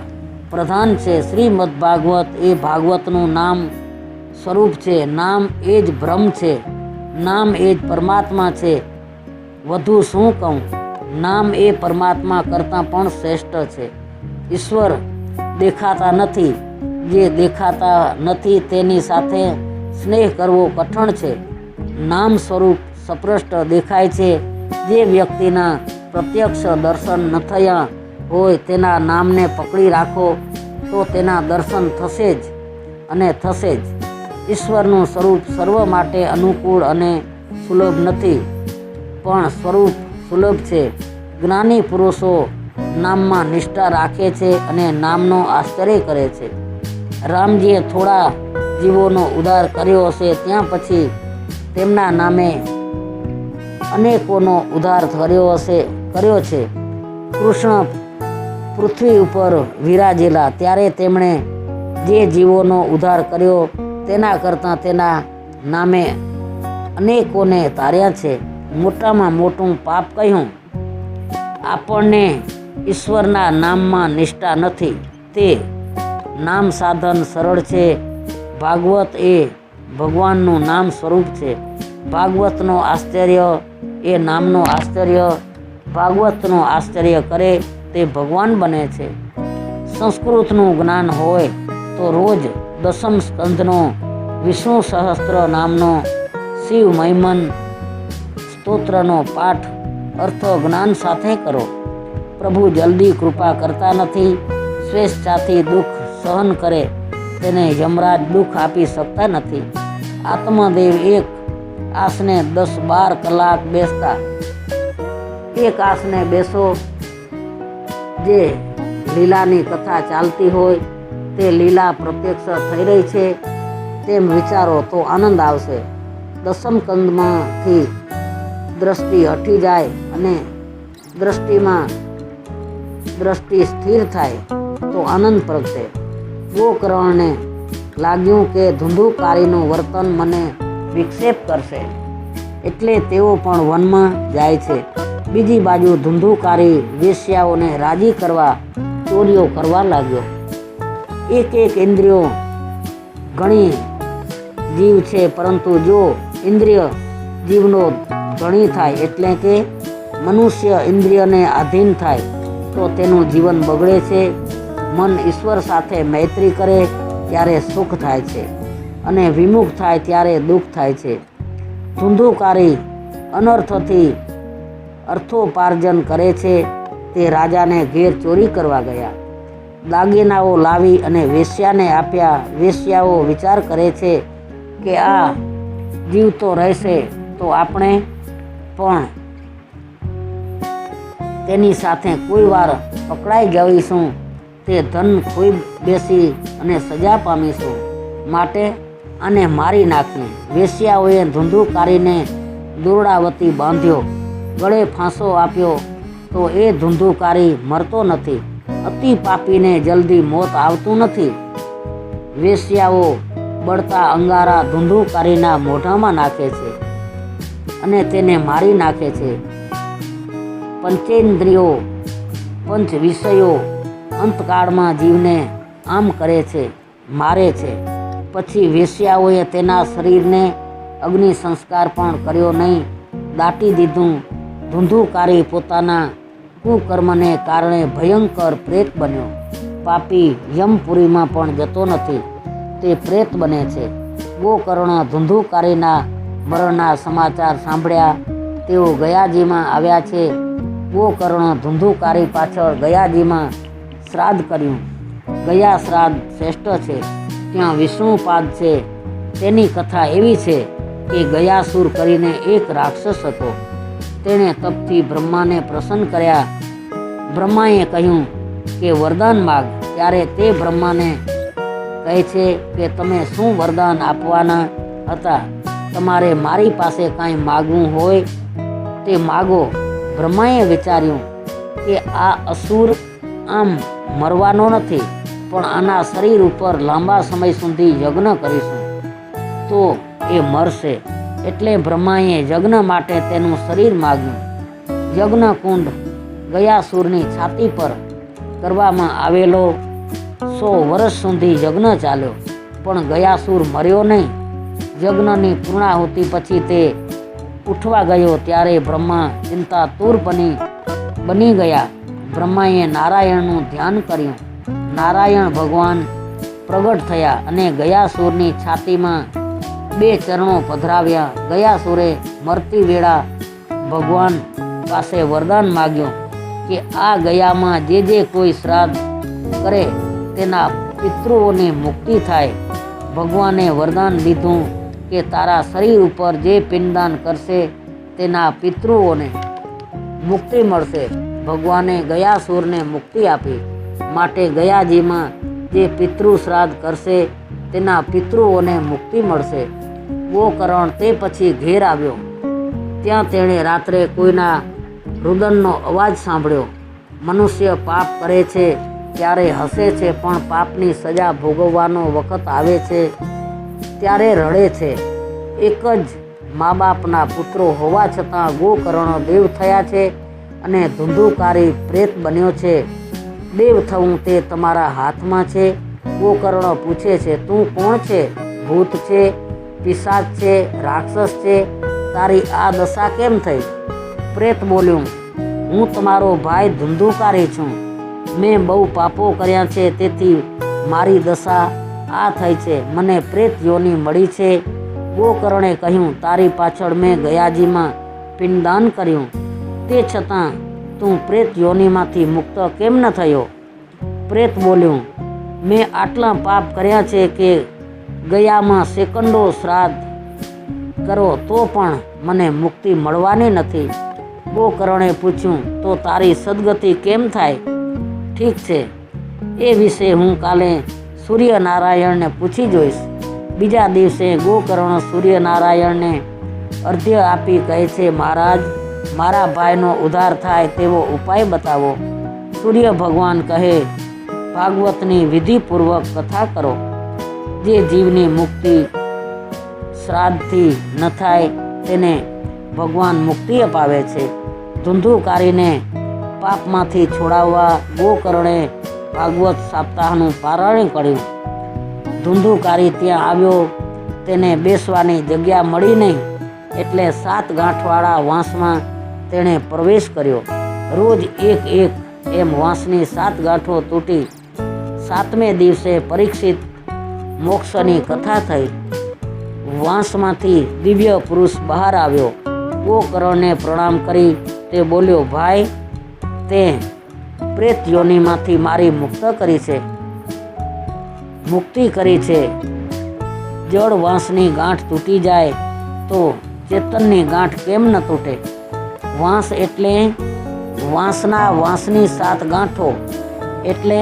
પ્રધાન છે. શ્રીમદ ભાગવત એ ભાગવતનું નામ સ્વરૂપ છે. નામ એ જ બ્રહ્મ છે. નામ એ જ પરમાત્મા છે. વધુ શું કહું? નામ એ પરમાત્મા કરતાં પણ શ્રેષ્ઠ છે. ઈશ્વર દેખાતા નથી. જે દેખાતા નથી તેની સાથે સ્નેહ કરવો કઠણ છે. નામ સ્વરૂપ સ્પષ્ટ દેખાય છે. જે વ્યક્તિના પ્રત્યક્ષ દર્શન ન થયા હોય તેના નામને પકડી રાખો તો તેના દર્શન થશે જ અને થશે જ. ઈશ્વરનું સ્વરૂપ સર્વ માટે અનુકૂળ અને સુલભ નથી પણ સ્વરૂપ સુલભ છે. જ્ઞાની પુરુષો નામમાં નિષ્ઠા રાખે છે અને નામનો આશ્ચર્ય કરે છે. રામજીએ થોડા જીવોનો ઉદ્ધાર કર્યો હશે ત્યાં પછી તેમના નામે અનેકોનો ઉદ્ધાર કર્યો છે. કૃષ્ણ પૃથ્વી ઉપર વિરાજેલા ત્યારે તેમણે જે જીવોનો ઉદ્ધાર કર્યો તેના કરતાં તેના નામે અનેકોને તાર્યા છે. મોટામાં મોટું પાપ કહ્યું. આપણને ઈશ્વરના નામમાં નિષ્ઠા નથી. તે નામ સાધન સરળ છે. ભાગવત એ ભગવાનનું નામ સ્વરૂપ છે. ભાગવતનો આશ્ચર્ય એ નામનો આશ્ચર્ય. ભાગવતનો આશ્ચર્ય કરે તે ભગવાન બને છે. સંસ્કૃતનું જ્ઞાન હોય તો રોજ દસમ સ્કંધનો વિષ્ણુ સહસ્ત્ર નામનો શિવ મહિમન સ્તોત્રનો પાઠ અર્થ જ્ઞાન સાથે કરો. પ્રભુ જલ્દી કૃપા કરતા નથી. સ્વેચ્છાથી દુઃખ સહન કરે તેને યમરાજ દુઃખ આપી શકતા નથી. આત્મદેવ એક આસને 10-12 કલાક બેસતા. એક આસને બેસો. જે લીલાની કથા ચાલતી હોય તે લીલા પ્રત્યક્ષ થઈ રહી છે તેમ વિચારો તો આનંદ આવશે. દસમ કંદમાંથી દ્રષ્ટિ હટી જાય અને દ્રષ્ટિ સ્થિર થાય તો આનંદ પ્રગટે. ગોકર્ણને લાગ્યું કે ધુંધુકારીનું વર્તન મને વિક્ષેપ કરશે એટલે તેઓ પણ વનમાં જાય છે. બીજી બાજુ ધુંધુકારી વેશ્યાઓને રાજી કરવા ચોરીઓ કરવા લાગ્યો. એક ઇન્દ્રિયો ઘણી જીવ છે પરંતુ જો ઇન્દ્રિય જીવનો ધણી થાય એટલે કે મનુષ્ય ઇન્દ્રિયને આધીન થાય તો તેનું જીવન બગડે છે. મન ઈશ્વર સાથે મૈત્રી કરે ત્યારે સુખ થાય છે અને વિમુખ થાય ત્યારે દુઃખ થાય છે. ધુંધુકારી અનર્થથી અર્થોપાર્જન કરે છે. તે રાજાને ઘેર ચોરી કરવા ગયા. દાગીનાઓ લાવી અને વેશ્યાને આપ્યા. વેશ્યાઓ વિચાર કરે છે કે આ જીવતો રહેશે તો આપણે પણ તેની સાથે કોઈ વાર પકડાઈ જઈશું. તે ધન ખોઈ બેસી અને સજા પામીશું. માટે આને મારી નાખીએ. વેશ્યાઓએ ધૂંધુકારીને દોરડાવતી બાંધ્યો, ગળે ફાંસો આપ્યો, તો એ ધૂંધુકારી મરતો નથી. અતિ પાપીને જલ્દી મોત આવતું નથી. વેશ્યાઓ બળતા અંગારા ધૂંધુકારીના મોઢામાં નાખે છે અને તેને મારી નાખે છે. પંચેન્દ્રિયો, પંચ વિષયો અંતકાળમાં જીવને આમ કરે છે, મારે છે. પછી વેશ્યાઓએ તેના શરીરને અગ્નિ સંસ્કાર પણ કર્યો નહીં, દાટી દીધું. ધૂંધુકારી પોતાના કુકર્મને કારણે ભયંકર પ્રેત બન્યો. પાપી યમપુરીમાં પણ જતો નથી, તે પ્રેત બને છે. ગોકર્ણ ધૂંધુકારીના મરણના સમાચાર સાંભળ્યા. તેઓ ગયાજીમાં આવ્યા છે. ગોકર્ણ ધૂંધુકારી પાછળ ગયાજીમાં શ્રાદ્ધ કર્યું. ગયા શ્રાદ્ધ શ્રેષ્ઠ છે. ત્યાં વિષ્ણુપાદ છે. તેની કથા એવી છે કે ગયાસુર કરીને એક રાક્ષસ હતો. તેણે તપથી બ્રહ્માને પ્રસન્ન કર્યા. બ્રહ્માએ કહ્યું કે વરદાન માગ. ત્યારે તે બ્રહ્માને કહે છે કે તમે શું વરદાન આપવાના હતા? તમારે મારી પાસે કાંઈ માગવું હોય તે માગો. બ્રહ્માએ વિચાર્યું કે આ અસુર આમ મરવાનો નથી, પણ આના શરીર ઉપર લાંબા સમય સુધી યજ્ઞ કરીશું તો એ મરશે. એટલે બ્રહ્માએ યજ્ઞ માટે તેનું શરીર માગ્યું. યજ્ઞ કુંડ ગયાસુરની છાતી પર કરવામાં આવેલો. 100 વર્ષ સુધી યજ્ઞ ચાલ્યો, પણ ગયાસુર મર્યો નહીં. યજ્ઞની પૂર્ણાહુતિ પછી તે ઉઠવા ગયો ત્યારે બ્રહ્મા ચિંતાતુર બની ગયા. બ્રહ્માએ નારાયણનું ધ્યાન કર્યું. નારાયણ ભગવાન પ્રગટ થયા અને ગયાસુરની છાતીમાં 2 ચરણો પધરાવ્યા. ગયાસુરે મરતી વેળા ભગવાન પાસે વરદાન માગ્યું કે આ ગયામાં જે કોઈ શ્રાદ્ધ કરે તેના પિતૃઓને મુક્તિ થાય. ભગવાને વરદાન દીધું કે તારા શરીર ઉપર જે પિંડદાન કરશે તેના પિતૃઓને મુક્તિ મળશે. ભગવાને ગયાસુરને મુક્તિ આપી. માટે ગયાજીમાં જે પિતૃ શ્રાદ્ધ કરશે તેના પિતૃઓને મુક્તિ મળશે. ગોકર્ણ તે પછી ઘેર આવ્યો. ત્યાં તેણે રાત્રે કોઈના રુદનનો અવાજ સાંભળ્યો. મનુષ્ય પાપ કરે છે ત્યારે હસે છે, પણ પાપની સજા ભોગવવાનો વખત આવે છે ત્યારે રડે છે. એક જ મા બાપના પુત્રો હોવા છતાં ગોકર્ણ દેવ થયા છે અને ધૂંધુકારી પ્રેત બન્યો છે. દેવ થવું તે તમારા હાથમાં છે. ગોકર્ણ પૂછે છે, તું કોણ છે? ભૂત છે, પિશાચ છે, રાક્ષસ છે? તારી આ દશા કેમ થઈ? પ્રેત બોલ્યું, હું તમારો ભાઈ ધૂંધુકારી છું. મેં બહુ પાપો કર્યા છે, તેથી મારી દશા આ થઈ છે. મને પ્રેત યોની મળી છે. ગોકર્ણે કહ્યું, તારી પાછળ મેં ગયાજીમાં પિંડદાન કર્યું, તે છતાં તું પ્રેત યોનીમાંથી મુક્ત કેમ ન થયો? પ્રેત બોલ્યું, મેં આટલા પાપ કર્યા છે કે ગયામાં સેકન્ડો શ્રાદ્ધ કરો તો પણ મને મુક્તિ મળવાની નથી. ગોકર્ણે પૂછ્યું, તો તારી સદગતિ કેમ થાય? ઠીક છે, એ વિશે હું કાલે સૂર્યનારાયણને પૂછી જોઈશ. બીજા દિવસે ગોકર્ણ સૂર્યનારાયણને અર્ધ્ય આપી કહે છે, મહારાજ, મારા ભાઈનો ઉદ્ધાર થાય તેવો ઉપાય બતાવો. સૂર્ય ભગવાન કહે, ભાગવતની વિધિપૂર્વક કથા કરો. જે જીવની મુક્તિ શ્રાદ્ધથી ન થાય તેને ભગવાન મુક્તિ અપાવે છે. ધૂંધુકારીને પાપમાંથી છોડાવવા ગોકર્ણે ભાગવત સપ્તાહનું પારાયણ કર્યું. ધૂંધુકારી ત્યાં આવ્યો. તેને બેસવાની જગ્યા મળી નહીં, એટલે 7 ગાંઠવાળા વાંસમાં તેણે પ્રવેશ કર્યો. રોજ એક એમ વાંસની 7 ગાંઠો તૂટી. 7મે દિવસે પરીક્ષિત મોક્ષની કથા થઈ. વાંસમાંથી દિવ્ય પુરુષ બહાર આવ્યો. ગોકર્ણને પ્રણામ કરી તે બોલ્યો, ભાઈ, તે પ્રેત યોનિમાંથી મારી મુક્તિ કરી છે. જળ વાંસની ગાંઠ તૂટી જાય તો ચેતનની ગાંઠ કેમ ન તૂટે? વાંસ એટલે વાંસના વાંસની 7 ગાંઠો એટલે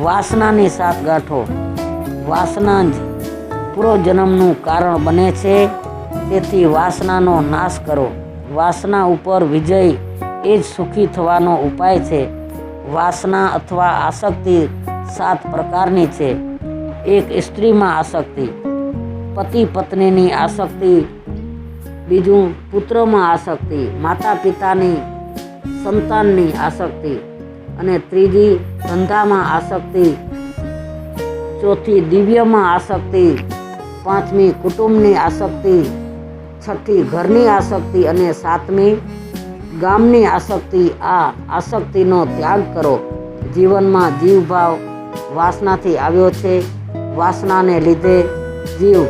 વાસનાની 7 ગાંઠો. વાસના જ પૂર્વજન્મનું કારણ બને છે. તેથી વાસનાનો નાશ કરો. વાસના ઉપર વિજય એ જ સુખી થવાનો ઉપાય છે. વાસના અથવા આસક્તિ 7 પ્રકારની છે. એક સ્ત્રીમાં આસક્તિ, પતિ પત્નીની આસક્તિ, બીજું પુત્રમાં આસક્તિ, માતા પિતાની સંતાનની આસક્તિ, અને ત્રીજી ધંધામાં આસક્તિ, ચોથી દિવ્યમાં આસક્તિ, પાંચમી કુટુંબની આસક્તિ, છઠ્ઠી ઘરની આસક્તિ અને સાતમી ગામની આસક્તિ. આ આસક્તિનો ત્યાગ કરો. જીવનમાં જીવભાવ વાસનાથી આવ્યો છે. વાસનાને લીધે જીવ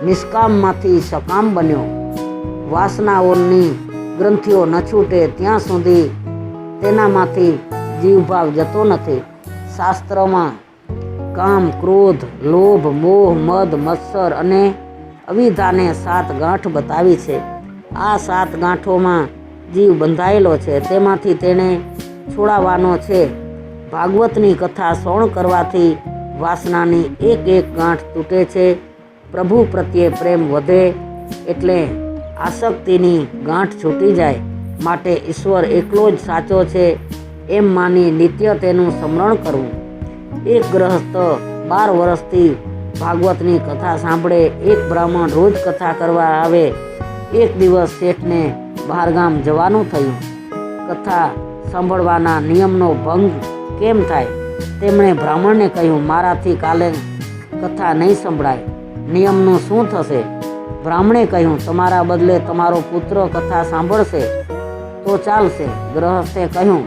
નિષ્કામમાંથી સકામ બન્યો. વાસનાઓની ગ્રંથિઓ ન છૂટે ત્યાં સુધી તેનામાંથી જીવભાવ જતો નથી. શાસ્ત્રમાં કામ, ક્રોધ, લોભ, મોહ, મદ, મત્સર અને અવિદ્યાને 7 ગાંઠ બતાવી છે. આ 7 ગાંઠોમાં જીવ બંધાયેલો છે. તેમાંથી તેને છોડાવવાનો છે. ભાગવતની કથા શ્રવણ કરવાથી વાસનાની એક ગાંઠ તૂટે છે. પ્રભુ પ્રત્યે પ્રેમ વધે એટલે આસક્તિની ગાંઠ છૂટી જાય. માટે ઈશ્વર એકલો જ સાચો છે એમ માની નિત્ય તેનું સ્મરણ કરવું. એક ગ્રહસ્થ 12 વર્ષથી ભાગવતની કથા સાંભળે. એક બ્રાહ્મણ રોજ કથા કરવા આવે. એક દિવસ શેઠને બહારગામ જવાનું થયું. કથા સાંભળવાના નિયમનો ભંગ કેમ થાય? તેમણે બ્રાહ્મણને કહ્યું, મારાથી કાલે કથા નહીં સંભળાય. નિયમનું શું થશે? બ્રાહ્મણે કહ્યું, તમારા બદલે તમારો પુત્ર કથા સાંભળશે તો ચાલશે. ગ્રહસ્થે કહ્યું,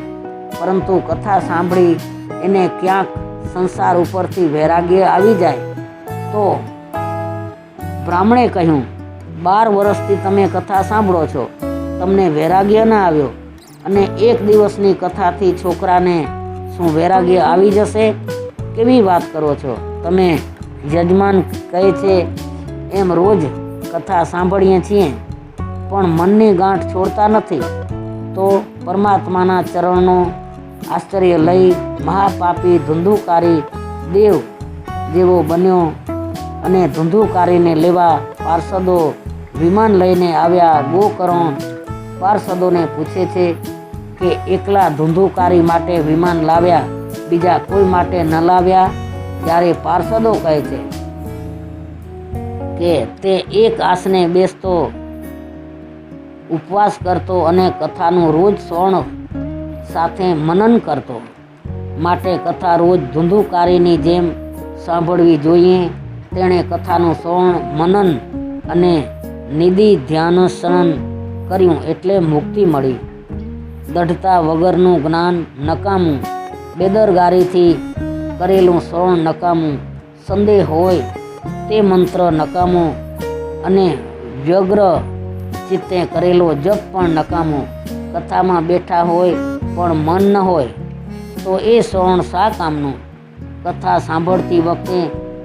પરંતુ કથા સાંભળી એને ક્યાંક સંસાર ઉપરથી વૈરાગ્ય આવી જાય તો? બ્રાહ્મણે કહ્યું, 12 વર્ષથી તમે કથા સાંભળો છો, તમને વૈરાગ્ય ના આવ્યો અને એક દિવસની કથાથી છોકરાને શું વૈરાગ્ય આવી જશે? કેવી વાત કરો છો તમે? યજમાન કહે છે એમ રોજ કથા સાંભળીએ છીએ પણ મનની ગાંઠ છોડતા નથી. તો પરમાત્માના ચરણનો આશ્ચર્ય લઈ મહાપાપી ધુંધુકારી દેવ જેવો બન્યો અને ધુંધુકારીને લેવા પાર્ષદો વિમાન લઈને આવ્યા. ગોકર્ણ પાર્ષદોને પૂછે છે કે એકલા ધુંધુકારી માટે વિમાન લાવ્યા, બીજા કોઈ માટે ન લાવ્યા? ત્યારે પાર્ષદો કહે છે કે તે એક આસને બેસતો, ઉપવાસ કરતો અને કથાનું રોજ શ્રવણ સાથે મનન કરતો. માટે કથા રોજ ધુંધુકારીની જેમ સાંભળવી જોઈએ. તેણે કથાનું શ્રવણ, મનન અને નિધિ ધ્યાનસ્મરણ કર્યું એટલે મુક્તિ મળી. દઢતા વગરનું જ્ઞાન નકામું, બેદરકારીથી કરેલું શ્રવણ નકામું, સંદેહ હોય તે મંત્ર નકામો અને વ્યગ્ર ચિત્તે કરેલો જપ પણ નકામો. કથામાં બેઠા હોય પણ મન ન હોય તો એ શ્રવણ શા કામનું? કથા સાંભળતી વખતે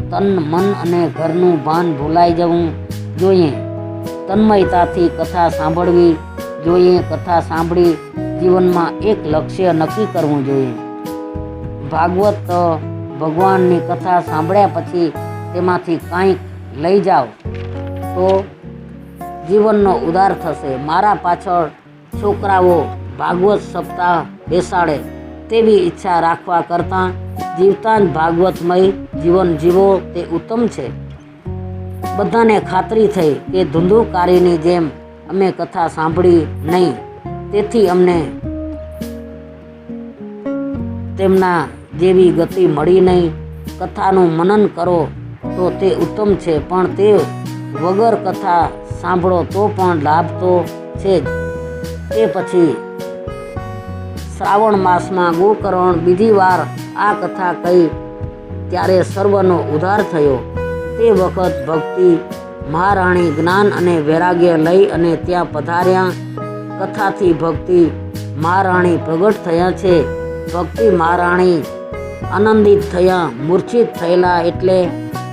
તન, મન અને ઘરનું ભાન ભૂલાઈ જવું જોઈએ. તન્મયતાથી કથા સાંભળવી જોઈએ. કથા સાંભળી જીવનમાં એક લક્ષ્ય નક્કી કરવું જોઈએ. ભાગવત ભગવાનની કથા સાંભળ્યા પછી તેમાંથી કાંઈક લઈ જાઓ તો જીવનનો ઉદ્ધાર થશે. મારા પાછળ છોકરાઓ ભાગવત સપ્તાહ બેસાડે તેવી ઈચ્છા રાખવા કરતાં જીવતા જ ભાગવતમય જીવન જીવો તે ઉત્તમ છે. બધાને ખાતરી થઈ કે ધુંધુકારીની જેમ અમે કથા સાંભળી નહીં, તેથી અમને તેમના જેવી ગતિ મળી નહીં. કથાનું મનન કરો તો તે ઉત્તમ છે, પણ તે વગર કથા સાંભળો તો પણ લાભ તો છે જ. તે પછી શ્રાવણ માસમાં ગોકર્ણ બીજી વાર આ કથા કહી ત્યારે સર્વનો ઉદ્ધાર થયો. તે વખત ભક્તિ મહારાણી જ્ઞાન અને વૈરાગ્ય લઈ અને ત્યાં પધાર્યા. કથાથી ભક્તિ મહારાણી પ્રગટ થયા છે. ભક્તિ મહારાણી આનંદિત થયા, મૂર્છિત થયેલા એટલે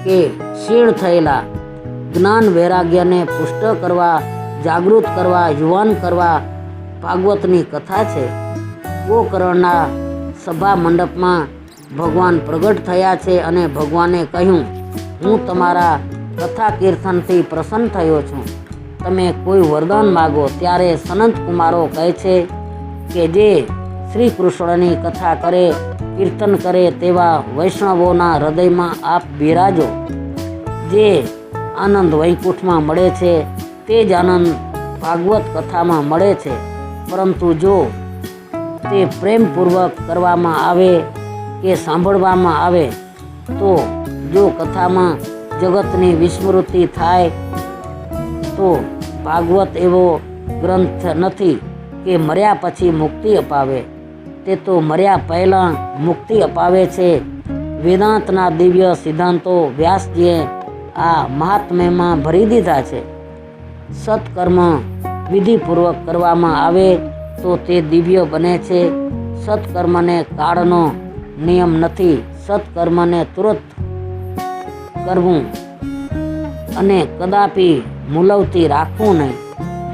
કે ક્ષીણ થયેલા. જ્ઞાન વૈરાગ્યને પુષ્ટ કરવા, જાગૃત કરવા, યુવાન કરવા ભાગવતની કથા છે. ગોકર્ણના સભા મંડપમાં ભગવાન પ્રગટ થયા છે અને ભગવાને કહ્યું, હું તમારા કથા કીર્તનથી પ્રસન્ન થયો છું, તમે કોઈ વરદાન માગો. ત્યારે સનત કુમારો કહે છે કે જે શ્રી કૃષ્ણની કથા કરે, કીર્તન કરે તેવા વૈષ્ણવોના હૃદયમાં આપ બિરાજો. જે આનંદ વૈકુંઠમાં મળે છે તે જ આનંદ ભાગવત કથામાં મળે છે. પરંતુ જો તે પ્રેમપૂર્વક કરવામાં આવે કે સાંભળવામાં આવે તો જો કથામાં જગતની વિસ્મૃતિ થાય તો ભાગવત એવો ગ્રંથ નથી કે મર્યા પછી મુક્તિ અપાવે, તે તો મર્યા પહેલાં મુક્તિ અપાવે છે. વેદાંતના દિવ્ય સિદ્ધાંતો વ્યાસજીએ આ મહાત્મ્યમાં ભરી દીધા છે. સત્કર્મ વિધિપૂર્વક કરવામાં આવે તો તે દિવ્ય બને છે. સત્કર્મને કાળનો નિયમ નથી. સત્કર્મને તુરંત કરવું અને કદાપી મુલવતી રાખવું નહીં.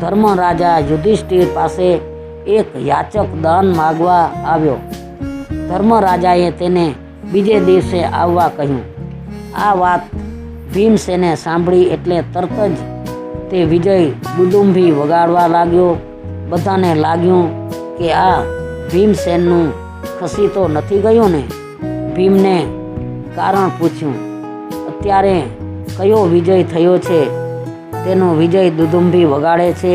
ધર્મરાજા યુધિષ્ઠિર પાસે એક યાચક દાન માગવા આવ્યો. ધર્મરાજાએ તેને બીજે દિવસે આવવા કહ્યું. આ વાત ભીમસેને સાંભળી એટલે તરત જ તે વિજય દુદુંભી વગાડવા લાગ્યો. બધાને લાગ્યું કે આ ભીમસેનનું ખસી તો નથી ગયું ને. ભીમને કારણ પૂછ્યું, અત્યારે કયો વિજય થયો છે? તેનો વિજય દુદુંભી વગાડે છે.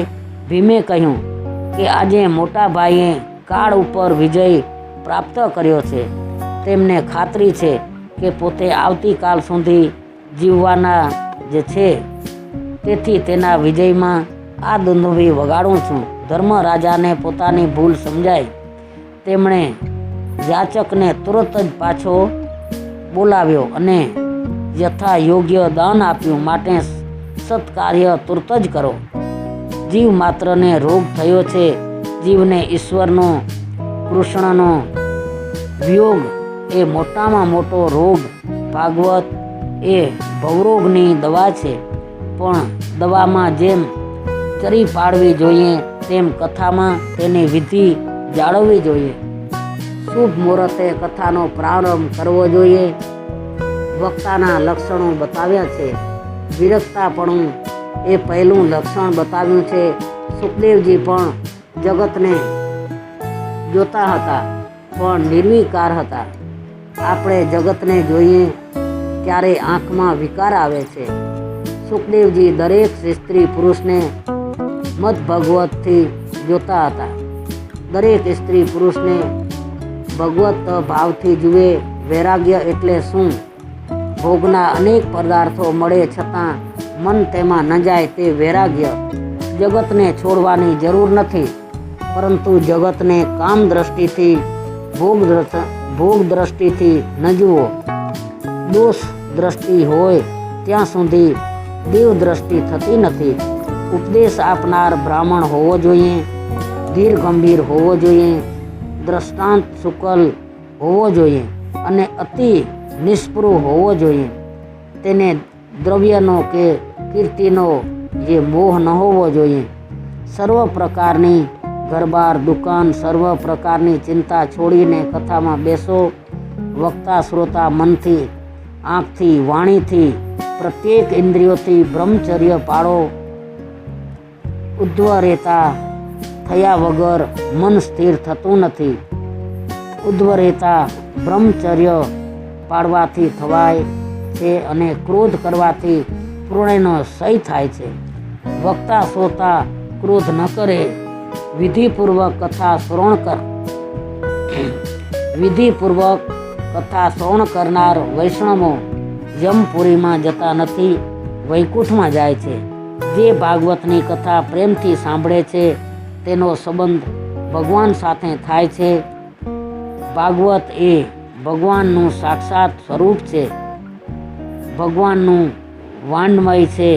ભીમે કહ્યું કે આજે મોટા ભાઈએ કાળ ઉપર વિજય પ્રાપ્ત કર્યો છે. તેમને ખાતરી છે કે પોતે આવતીકાલ સુધી જીવવાના જ છે, તેથી તેના વિજયમાં આ દુંદુભી વગાડું છું. ધર્મરાજાને પોતાની ભૂલ સમજાઈ. તેમણે યાચકને તુરંત જ પાછો બોલાવ્યો અને યથા યોગ્ય દાન આપ્યું. માટે સત્કાર્ય તુરત જ કરો. જીવ માત્રને રોગ થયો છે. જીવને ઈશ્વરનો, કૃષ્ણનો વિયોગ એ મોટામાં મોટો રોગ. ભાગવત એ ભવરોગની દવા છે. પણ દવામાં જેમ ચરી પાડવી જોઈએ તેમ કથામાં તેની વિધિ જાળવવી જોઈએ. શુભ મુહૂર્તે કથાનો પ્રારંભ કરવો જોઈએ. વક્તાના લક્ષણો બતાવ્યા છે. વિરક્તાપણું એ પહેલું લક્ષણ બતાવ્યું છે. સુખદેવજી પણ જગતને જોતા હતા પણ નિર્વિકાર હતા. આપણે જગતને જોઈએ ત્યારે આંખમાં વિકાર આવે છે. સુખદેવજી દરેક સ્ત્રી પુરુષને મદ ભગવતથી જોતા હતા. દરેક સ્ત્રી પુરુષને ભગવત ભાવથી જુએ. વૈરાગ્ય એટલે શું? ભોગના અનેક પદાર્થો મળે છતાં મન તેમાં ન જાય તે વૈરાગ્ય. જગતને છોડવાની જરૂર નથી, પરંતુ જગતને કામ દ્રષ્ટિથી, ભોગ દ્રષ્ટિથી ન જુઓ. દોષ દ્રષ્ટિ હોય ત્યાં સુધી દેવ દ્રષ્ટિ થતી નથી. ઉપદેશ આપનાર બ્રાહ્મણ હોવો જોઈએ. ધીર ગંભીર હોવો જોઈએ. દ્રષ્ટાંત શુકલ હોવો જોઈએ અને અતિ નિષ્પૃહ હોવો જોઈએ. તેને દ્રવ્યનો કે કીર્તિનો જે મોહ ન હોવો જોઈએ. સર્વ પ્રકારની ઘરબાર, દુકાન, સર્વ પ્રકારની ચિંતા છોડીને કથામાં બેસો. વક્તા શ્રોતા મનથી, આંખથી, વાણીથી, પ્રત્યેક ઇન્દ્રિયોથી બ્રહ્મચર્ય પાળો. ઉદ્ધવરેતા થયા વગર મન સ્થિર થતું નથી. ઉદ્ધવરેતા બ્રહ્મચર્ય પાળવાથી થવાય છે અને ક્રોધ કરવાથી પૂર્ણનો ક્ષય થાય છે. વક્તા શ્રોતા ક્રોધ ન કરે. વિધિપૂર્વક કથા શ્રવણ કરનાર વૈષ્ણવો યમપુરીમાં જતા નથી, વૈકુંઠમાં જાય છે. જે ભાગવતની કથા પ્રેમથી સાંભળે છે તેનો સંબંધ ભગવાન સાથે થાય છે. ભાગવત એ ભગવાનનું સાક્ષાત સ્વરૂપ છે. ભગવાનનું વાંડમય છે.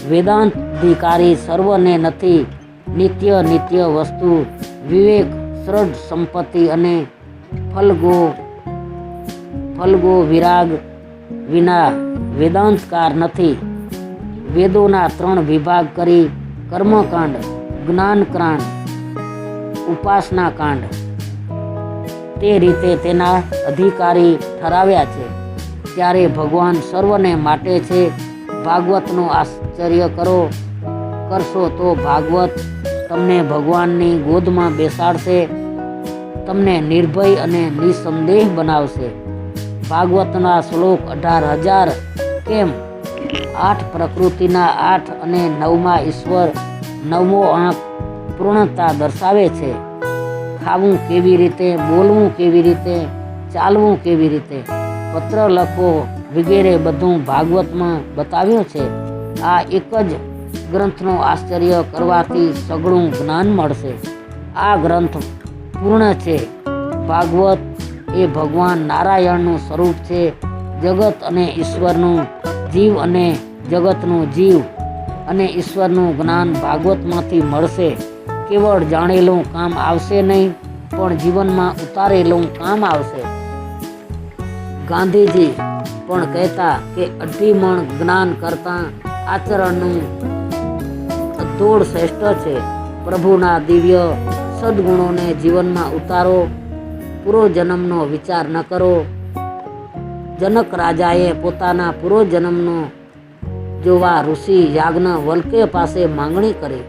વેદાંતિકારી સર્વને નથી. નિત્ય વસ્તુ, વિવેક, શ્રદ્ધ, સંપત્તિ અને ફલગો વિરાગ વિના વેદાંતકાર નથી. વેદોના 3 વિભાગ કરી કર્મકાંડ, જ્ઞાનકાંડ, ઉપાસના કાંડ તે રીતે તેના અધિકારી ઠરાવ્યા છે. ત્યારે ભગવાન સર્વને માટે છે. ભાગવતનું આશ્ચર્ય કરશો તો ભાગવત તમને ભગવાનની ગોદમાં બેસાડશે, તમને નિર્ભય અને નિસંદેહ બનાવશે. ભાગવતના શ્લોક 18,000 કેમ? 8 પ્રકૃતિના 8 અને 9માં ઈશ્વર, 9મો આંક પૂર્ણતા દર્શાવે છે. ખાવું કેવી રીતે, બોલવું કેવી રીતે, ચાલવું કેવી રીતે, પત્ર લખવો વગેરે બધું ભાગવતમાં બતાવ્યું છે. આ એક જ ગ્રંથનું આશ્ચર્ય કરવાથી સઘળું જ્ઞાન મળશે. આ ગ્રંથ પૂર્ણ છે. ભાગવત એ ભગવાન નારાયણનું સ્વરૂપ છે. જગત અને ઈશ્વરનું, જીવ અને જગતનું, જીવ અને ઈશ્વરનું જ્ઞાન ભાગવતમાંથી મળશે. કેવળ જાણેલું કામ આવશે નહીં, પણ જીવનમાં ઉતારેલું કામ આવશે. ગાંધીજી પણ કહેતા કે 2 મણ જ્ઞાન કરતાં આચરણનું અધોડ શ્રેષ્ઠ છે. પ્રભુના દિવ્ય સદગુણોને જીવનમાં ઉતારો. પૂર્વજન્મનો વિચાર ન કરો. જનક રાજાએ પોતાના પૂર્વજન્મનો જોવા ઋષિ યાજ્ઞવલ્ક્ય પાસે માંગણી કરી.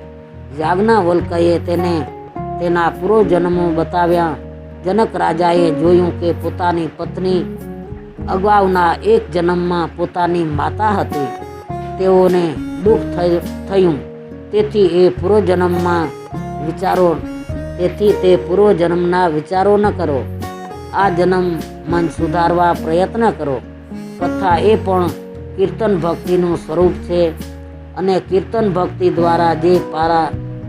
યાજ્ઞવલ્ક્યએ તેને તેના પૂર્વજન્મો બતાવ્યા. જનક રાજાએ જોયું કે પોતાની પત્ની અગાઉના એક જન્મમાં પોતાની માતા હતી. તેઓને દુઃખ થયું. તેથી તે પૂર્વજન્મના વિચારો ન કરો. આ જન્મમાં સુધારવા પ્રયત્ન કરો. કથા એ પણ કીર્તન ભક્તિનું સ્વરૂપ છે અને કીર્તન ભક્તિ દ્વારા જે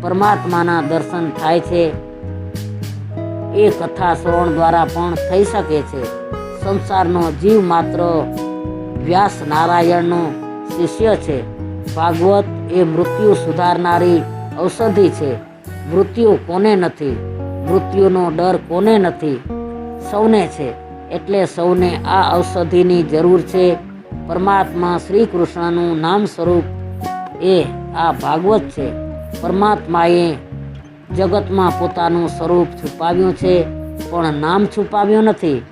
પરમાત્માના દર્શન થાય છે એ કથા શ્રવણ દ્વારા પણ થઈ શકે છે. સંસારનો જીવ માત્ર વ્યાસ નારાયણનો શિષ્ય છે. ભાગવત એ મૃત્યુ સુધારનારી ઔષધિ છે. મૃત્યુ કોને નથી? મૃત્યુનો ડર કોને નથી? સૌને છે. એટલે સૌને આ ઔષધિની જરૂર છે. પરમાત્મા શ્રી કૃષ્ણનું નામ સ્વરૂપ એ આ ભાગવત છે. પરમાત્માએ જગતમાં પોતાનું સ્વરૂપ છુપાવ્યું છે, પણ નામ છુપાવ્યું નથી,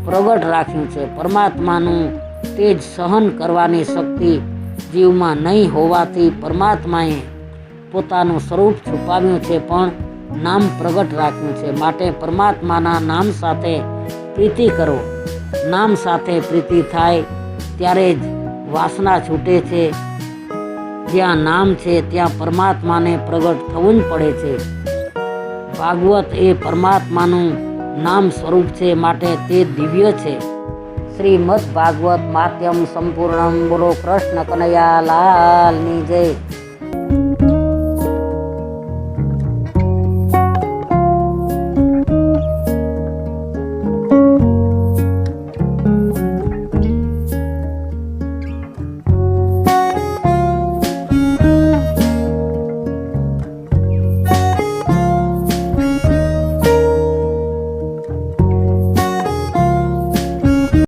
પ્રગટ રાખ્યું છે. પરમાત્માનું તેજ સહન કરવાની શક્તિ જીવમાં નહીં હોવાથી પરમાત્માએ પોતાનું સ્વરૂપ છુપાવ્યું છે, પણ નામ પ્રગટ રાખ્યું છે. માટે પરમાત્માના નામ સાથે પ્રીતિ કરો. નામ સાથે પ્રીતિ થાય ત્યારે જ વાસના છૂટે છે. જ્યાં નામ છે ત્યાં પરમાત્માને પ્રગટ થવું જ પડે છે. ભાગવત એ પરમાત્માનું નામ સ્વરૂપ છે, માટે તે દિવ્ય છે. શ્રીમદ ભાગવત માધ્યમ સંપૂર્ણમ. બોલો કૃષ્ણ કનૈયા લાલની જય.